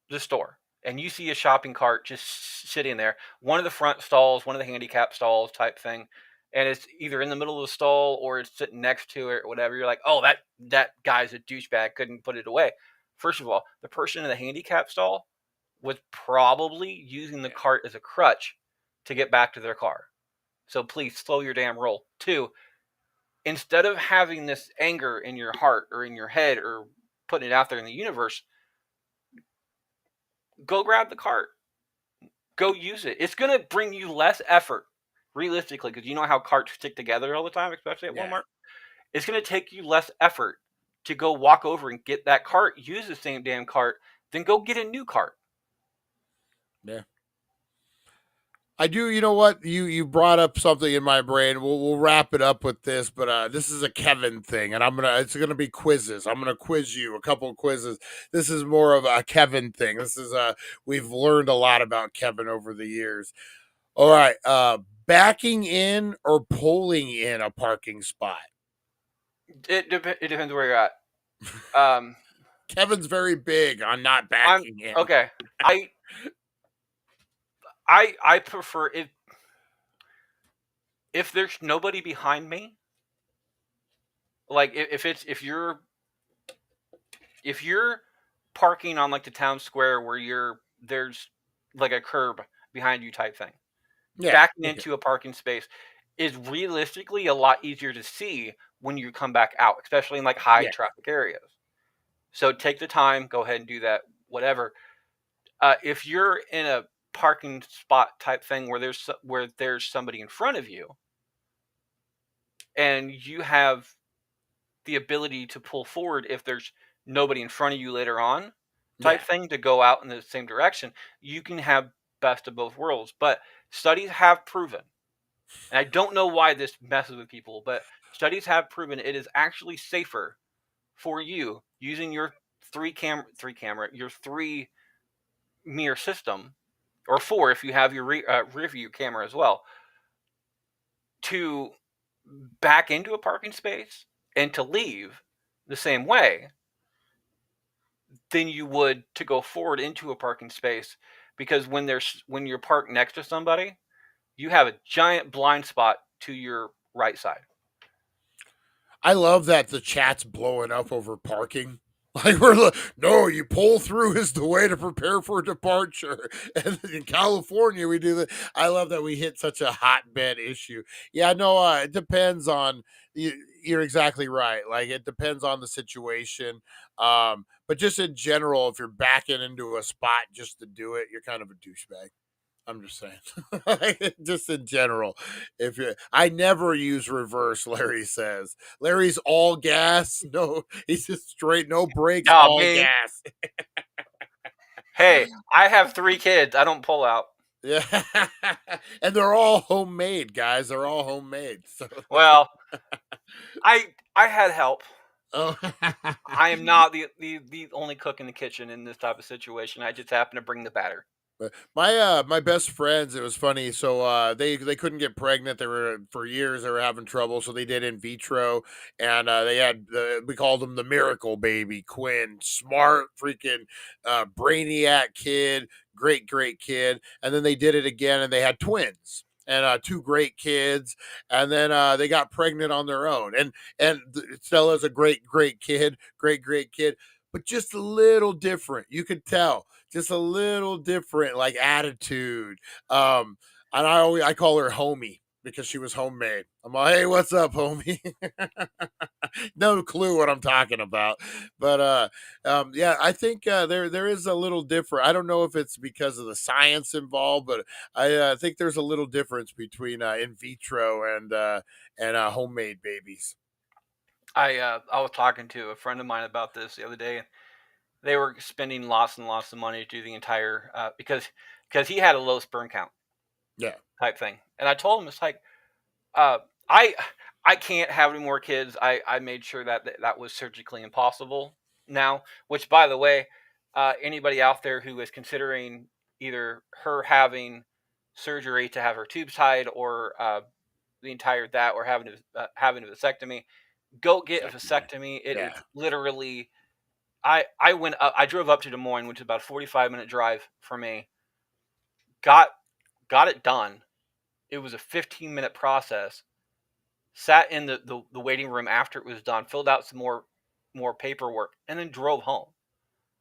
the store and you see a shopping cart just sitting there, one of the front stalls, one of the handicap stalls type thing, and it's either in the middle of the stall or it's sitting next to it or whatever, you're like, oh, that guy's a douchebag, couldn't put it away. First of all, the person in the handicap stall was probably using the cart as a crutch to get back to their car. So please slow your damn roll. 2, instead of having this anger in your heart or in your head or putting it out there in the universe, go grab the cart. Go use it. It's going to bring you less effort, realistically, because you know how carts stick together all the time, especially at Walmart. It's going to take you less effort to go walk over and get that cart, use the same damn cart, then go get a new cart. Yeah. I do. You know what? You brought up something in my brain. We'll wrap it up with this, but this is a Kevin thing, and it's gonna be quizzes. I'm gonna quiz you a couple of quizzes. This is more of a Kevin thing. This is we've learned a lot about Kevin over the years. All right, backing in or pulling in a parking spot. It depends where you're at. Kevin's very big on not backing in. Okay. I prefer if there's nobody behind me. Like if you're parking on like the town square where there's like a curb behind you type thing. Yeah, backing into a parking space is realistically a lot easier to see when you come back out, especially in like high traffic areas. So take the time, go ahead and do that, whatever. If you're in a parking spot type thing where there's somebody in front of you and you have the ability to pull forward if there's nobody in front of you later on type thing to go out in the same direction, you can have best of both worlds. But studies have proven, and I don't know why this messes with people, but studies have proven it is actually safer for you using your three mirror system, or 4 if you have your rear view camera as well, to back into a parking space and to leave the same way than you would to go forward into a parking space, because when you're parked next to somebody, you have a giant blind spot to your right side. I love that the chat's blowing up over parking. Like no, you pull through is the way to prepare for departure. And in California, we do that. I love that we hit such a hotbed issue. Yeah, no, it depends on you're exactly right. Like it depends on the situation. But just in general, if you're backing into a spot just to do it, you're kind of a douchebag. I'm just saying, just in general. I never use reverse. Larry says Larry's all gas. No, he's just straight, no brakes, all gas. Hey, I have 3 kids. I don't pull out. Yeah, and they're all homemade, guys. They're all homemade. So. Well, I had help. Oh. I am not the only cook in the kitchen in this type of situation. I just happen to bring the batter. My best friends, it was funny. So they couldn't get pregnant. They were for years they were having trouble. So they did in vitro, and they had we called him the miracle baby, Quinn, smart freaking brainiac kid, great kid. And then they did it again, and they had twins and 2 great kids, and then they got pregnant on their own. And Stella's a great kid, great kid, but just a little different. You could tell. Just a little different, like attitude. And I call her homie. because she was homemade. I'm like, hey, what's up, homie? No clue what I'm talking about, but yeah, I think there is a little different. I don't know if it's because of the science involved, but I think there's a little difference between in vitro and homemade babies. I was talking to a friend of mine about this the other day. They were spending lots and lots of money to do the entire because he had a low sperm count Yeah, type thing, and I told him it's like uh, I I can't have any more kids. I made sure that was surgically impossible now. Which, by the way, anybody out there who is considering either her having surgery to have her tubes tied or the entire that or having a vasectomy, go get a secondly. vasectomy. It is Yeah, literally. I went up, I drove up to Des Moines, which is about a 45-minute drive for me. Got got it done. It was a 15-minute process. Sat in the waiting room after it was done, filled out some more paperwork, and then drove home.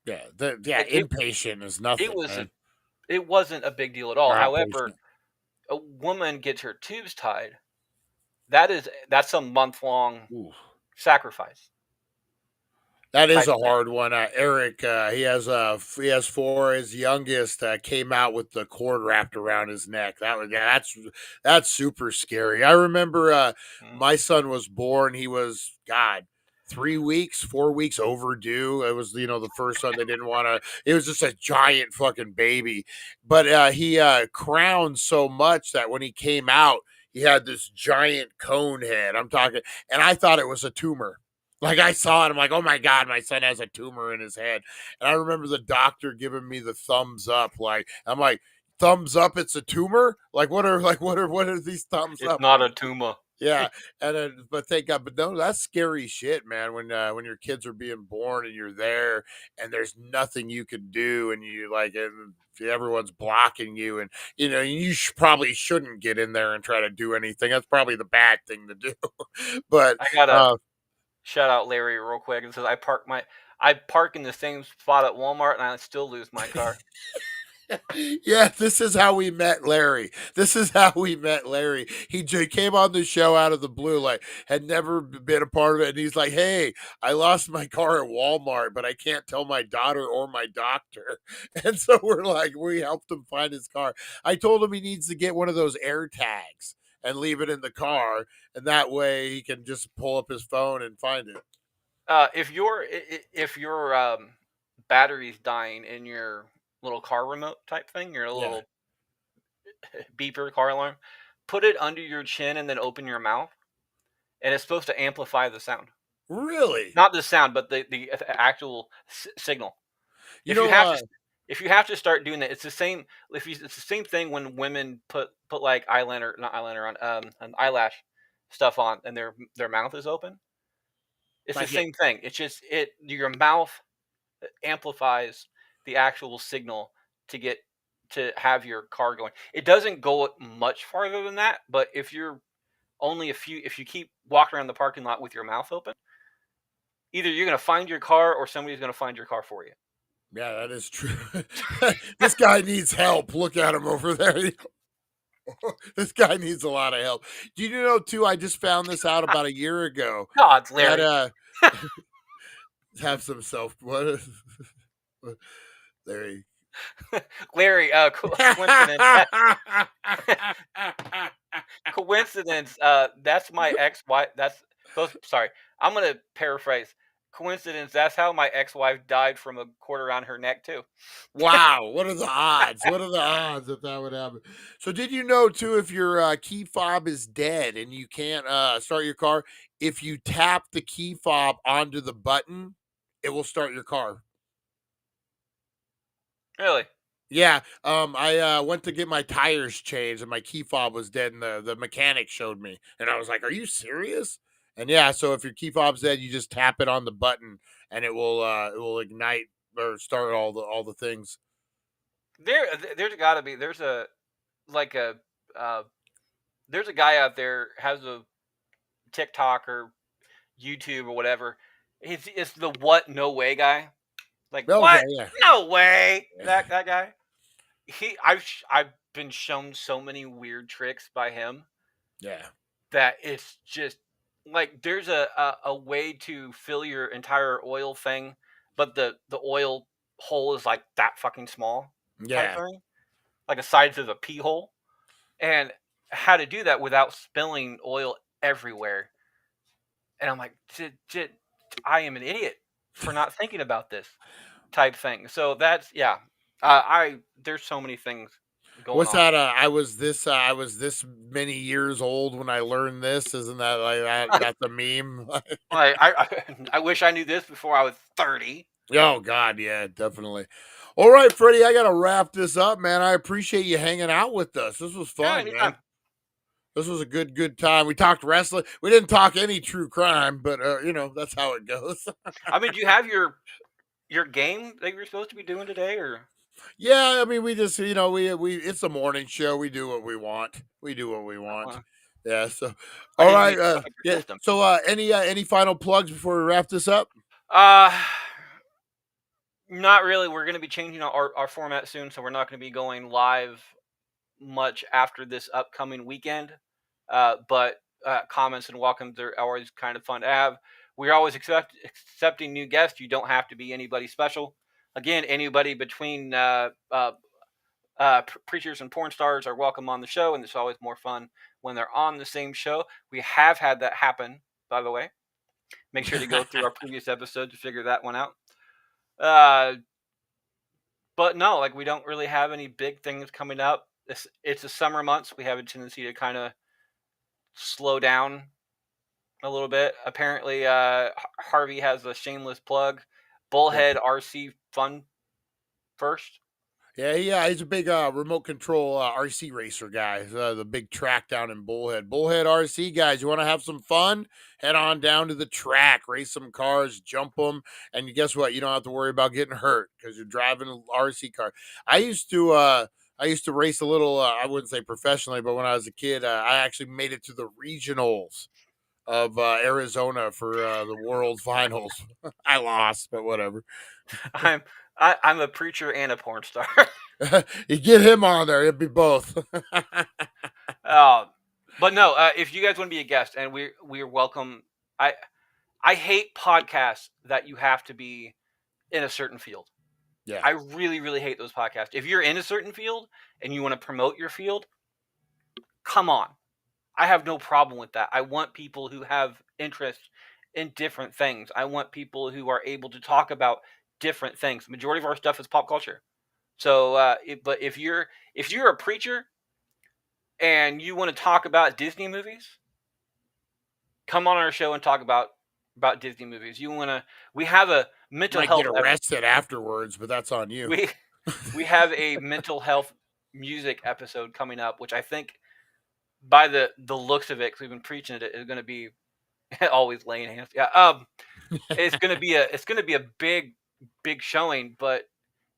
yeah, It it, inpatient is it nothing, was man. it wasn't a big deal at all. Or However, outpatient. a woman gets her tubes tied. That's a month-long Ooh. sacrifice That is type a thing. hard one. Eric, he has four. His youngest came out with the cord wrapped around his neck. That's super scary. I remember Mm. my son was born. He was 3 weeks, 4 weeks overdue. It was the first son they didn't want to. It was just a giant fucking baby, but he crowned so much that when he came out, he had this giant cone head. I'm talking, and I thought it was a tumor. Like I saw it, I'm like, oh my god, my son has a tumor in his head. And I remember the doctor giving me the thumbs up. Like I'm like, thumbs up, it's a tumor. Like what are these thumbs It's up? not a tumor. Yeah, and then, but thank God. But no, that's scary shit, man. When your kids are being born and you're there and there's nothing you can do, and you like, and everyone's blocking you, and you probably shouldn't get in there and try to do anything. That's probably the bad thing to do. But I gotta shout out Larry real quick. It says I park in the same spot at Walmart and I still lose my car. yeah, this is how we met Larry. This is how we met Larry. He came on the show out of the blue, like had never been a part of it, and he's like, "Hey, I lost my car at Walmart, but I can't tell my daughter or my doctor." And so we helped him find his car. I told him he needs to get one of those air tags and leave it in the car, and that way he can just pull up his phone and find it. If your battery's dying in your little car remote type thing, your Yeah, little beeper car alarm, put it under your chin and then open your mouth, and it's supposed to amplify the sound. really. Not the sound, but the actual signal. You If you know, have to if you have to start doing that, it's the same. It's the same thing when women put like eyeliner, not eyeliner on, an eyelash stuff on, and their mouth is open. It's the like it. same thing. It's just your mouth amplifies the actual signal to get to have your car going. It doesn't go much farther than that, but if you keep walking around the parking lot with your mouth open, either you're going to find your car or somebody's going to find your car for you. Yeah, that is true. This guy needs help. Look at him over there. This guy needs a lot of help. Do you know too? I just found this out about a year ago. God, That Larry. have some self. What? Larry. Larry, coincidence. Coincidence. That's my ex-wife. Sorry. I'm gonna paraphrase. Coincidence. That's how my ex-wife died from a cord around her neck too. Wow, what are the odds? What are the odds that would happen? So, did you know too, if your key fob is dead and you can't start your car, if you tap the key fob onto the button, it will start your car. Really? Yeah, I went to get my tires changed and my key fob was dead, and the mechanic showed me, and I was like, "Are you serious?" And yeah, so if your key fob's dead, you just tap it on the button, and it will ignite or start all the things. There's got to be. Like a uh, there's a guy out there has a TikTok or YouTube or whatever. It's the what no way guy. Like Okay, what? yeah. No way. That guy. I've been shown so many weird tricks by him Yeah. that it's just like there's a way to fill your entire oil thing, but the oil hole is like that fucking small type Yeah. thing, like the size of a pee hole, and how to do that without spilling oil everywhere. And I'm like, I am an idiot for not thinking about this type thing. So that's yeah. I There's so many things going What's on. that? I was this many years old when I learned this. Isn't that like that? That's a meme. I wish I knew this before I was 30. Oh God, yeah, definitely. All right, Freddie, I gotta wrap this up, man. I appreciate you hanging out with us. This was Yeah, fun, anytime. man. This was a good time. We talked wrestling. We didn't talk any true crime, but that's how it goes. I mean, do you have your game that you're supposed to be doing today, or Yeah, I mean, we just we it's a morning show. We do what we want. We do what we want. uh, Yeah. So, I all didn't mean right. to fuck up your Yeah. system? So, any final plugs before we wrap this up? Uh, Not really. We're going to be changing our format soon, so we're not going to be going live much after this upcoming weekend. But comments and welcomes are always kind of fun to have. We're always accepting new guests. You don't have to be anybody special. Again, anybody between preachers and porn stars are welcome on the show, and it's always more fun when they're on the same show. We have had that happen, by the way. Make sure to go through our previous episode to figure that one out. But no, like we don't really have any big things coming up. It's the summer months. We have a tendency to kind of slow down a little bit. Apparently, Harvey has a shameless plug. Bullhead RC Fun First. Yeah, he's a big remote control RC racer guy. The big track down in Bullhead. Bullhead RC guys, you want to have some fun? Head on down to the track, race some cars, jump them, and guess what? You don't have to worry about getting hurt because you're driving an RC car. I used to race a little. I wouldn't say professionally, but when I was a kid, I actually made it to the regionals of Arizona for the World Finals. I lost, but whatever. I'm a preacher and a porn star. You get him on there, it'd be both. But no, if you guys want to be a guest, and we're welcome. I hate podcasts that you have to be in a certain field. Yeah. I really, really hate those podcasts. If you're in a certain field and you want to promote your field, come on. I have no problem with that. I want people who have interest in different things. I want people who are able to talk about different things. The majority of our stuff is pop culture. So, but if you're a preacher and you want to talk about Disney movies, come on our show and talk about Disney movies. We have a mental Might health. get arrested afterwards, but that's on you. We have a mental health music episode coming up, which I think by the looks of it, because we've been preaching it, is going to be always laying hands. Yeah. It's going to be a big showing. But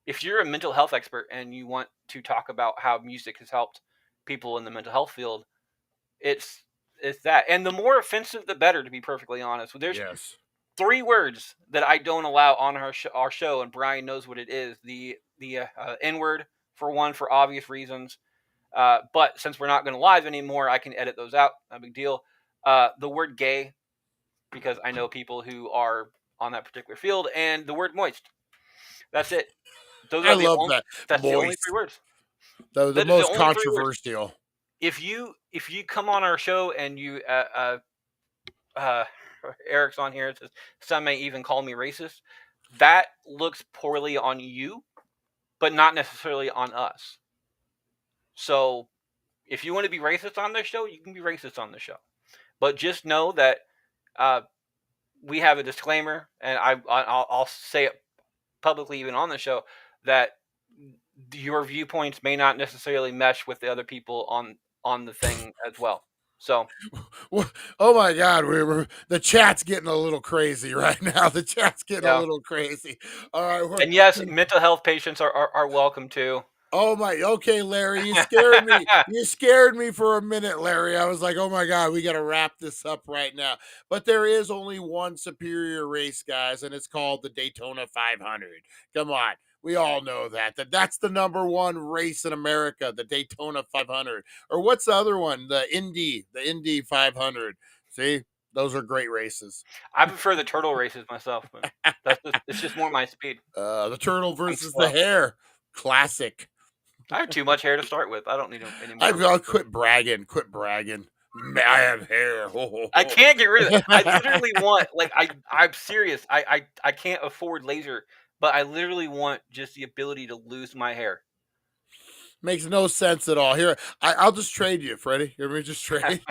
if you're a mental health expert and you want to talk about how music has helped people in the mental health field, it's that. And the more offensive, the better. To be perfectly honest, there's 3 words that I don't allow on our show, and Brian knows what it is. The N word, for one, for obvious reasons. But since we're not going to live anymore, I can edit those out. No big deal. The word gay, because I know people who are on that particular field, and the word moist. That's it. Those are That's the only 3 words. The most controversial. If you come on our show and you Eric's on here, it says some may even call me racist. That looks poorly on you, but not necessarily on us. So if you want to be racist on this show, you can be racist on the show. But just know that we have a disclaimer, and I'll say it publicly even on the show, that your viewpoints may not necessarily mesh with the other people on the thing as well. So, oh my God, the chat's getting a little crazy right now. The chat's getting a little crazy. All right, and yes, mental health patients are welcome too. Oh my, okay, Larry, you scared me. You scared me for a minute, Larry. I was like, oh my God, we got to wrap this up right now. But there is only one superior race, guys, and it's called the Daytona 500. Come on. We all know that's the number one race in America, the Daytona 500. Or what's the other one? The Indy 500. See, those are great races. I prefer the turtle races myself, but it's just more my speed. The turtle versus slow. the hare. Classic. I have too much hair to start with. I don't need any more. I'll quit bragging. I have hair. I can't get rid of it. I literally want, like, I'm serious. I can't afford laser, but I literally want just the ability to lose my hair. Makes no sense at all. Here, I'll just trade you, Freddie. Let me just trade.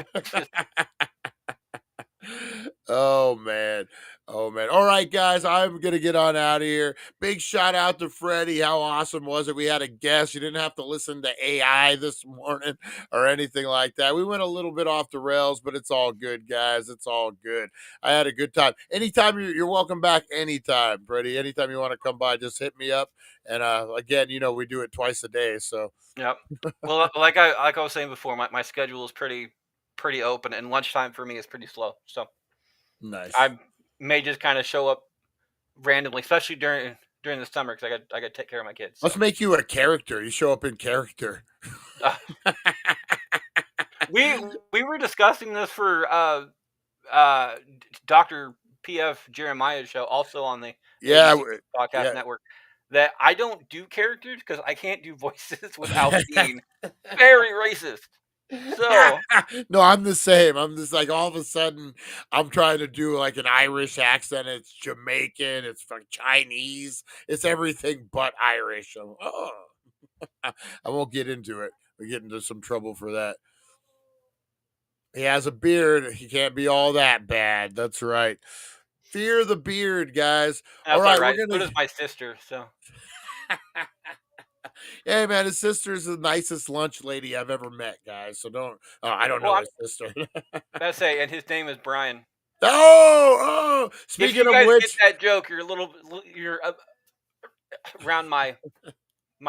Oh man. All right, guys, I'm gonna get on out of here. Big shout out to Freddie. How awesome was it? We had a guest. You didn't have to listen to AI this morning or anything like that. We went a little bit off the rails, but it's all good, guys. It's all good. I had a good time. Anytime you're welcome back. Anytime, Freddie. Anytime you want to come by, just hit me up. And again, we do it twice a day. So yep. Well, like I was saying before, my schedule is pretty open, and lunchtime for me is pretty slow. So nice. I may just kind of show up randomly, especially during the summer, because I got to take care of my kids. So. Let's make you a character. You show up in character. We were discussing this for Dr. P.F. Jeremiah's show, also on the podcast network. That I don't do characters because I can't do voices without being very racist. So no, I'm the same. I'm just like, all of a sudden I'm trying to do like an Irish accent. It's Jamaican, it's from Chinese, it's everything but Irish. I won't get into it. We get into some trouble for that. He has a beard. He can't be all that bad. That's right. Fear the beard, guys. That's all right. So does my sister. So. Hey man, his sister's the nicest lunch lady I've ever met, guys. So don't. I don't know his sister. That's and his name is Brian. Oh! Speaking of which, get that joke, you're around my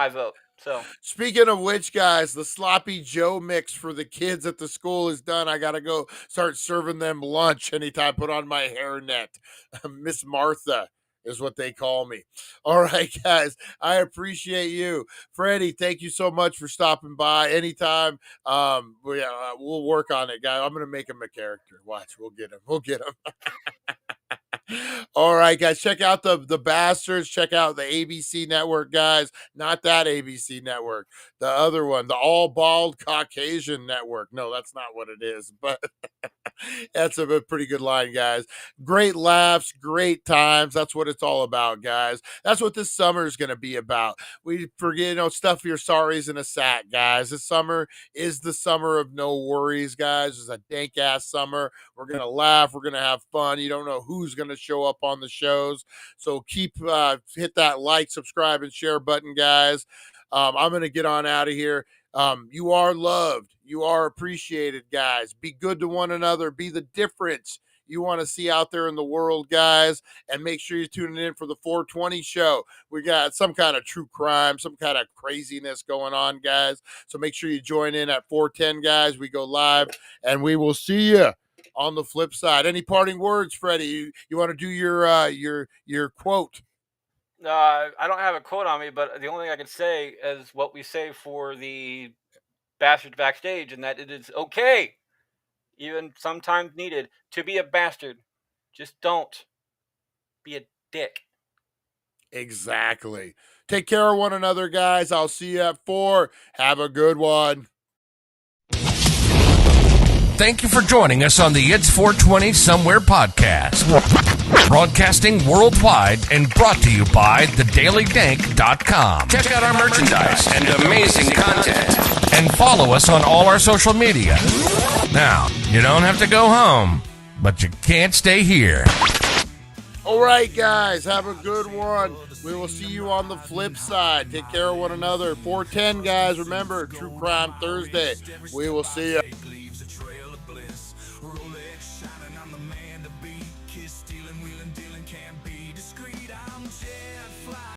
vote. So speaking of which, guys, the Sloppy Joe mix for the kids at the school is done. I gotta go start serving them lunch anytime. Put on my hairnet. Miss Martha is what they call me. All right, guys, I appreciate you. Freddie, thank you so much for stopping by. Anytime, we'll work on it, guys. I'm going to make him a character. Watch, we'll get him. All right, guys, check out the Bastards. Check out the ABC network, guys. Not that ABC network. The other one, the All Bald Caucasian network. No, that's not what it is, but that's a pretty good line, guys. Great laughs, great times. That's what it's all about, guys. That's what this summer is going to be about. We forget, stuff your sorries in a sack, guys. This summer is the summer of no worries, guys. It's a dank ass summer. We're going to laugh. We're going to have fun. You don't know who's going to show up on the shows. So hit that like, subscribe, and share button, guys. I'm going to get on out of here. You are loved. You are appreciated, guys. Be good to one another. Be the difference you want to see out there in the world, guys. And make sure you're tuning in for the 420 show. We got some kind of true crime, some kind of craziness going on, guys. So make sure you join in at 410, guys. We go live, and we will see you on the flip side. Any parting words, Freddie? You want to do your quote? I don't have a quote on me, but the only thing I can say is what we say for the Bastards backstage, and that it is okay, even sometimes needed, to be a bastard. Just don't be a dick. Exactly. Take care of one another, guys. I'll see you at 4. Have a good one. Thank you for joining us on the It's 420 Somewhere podcast. Broadcasting worldwide and brought to you by thedailydank.com. Check out our merchandise and amazing content. And follow us on all our social media. Now, you don't have to go home, but you can't stay here. All right, guys, have a good one. We will see you on the flip side. Take care of one another. 410, guys. Remember, True Crime Thursday. We will see you. Shining, I'm the man to beat. Kiss, stealing, wheeling, dealing, can't be discreet. I'm jealous.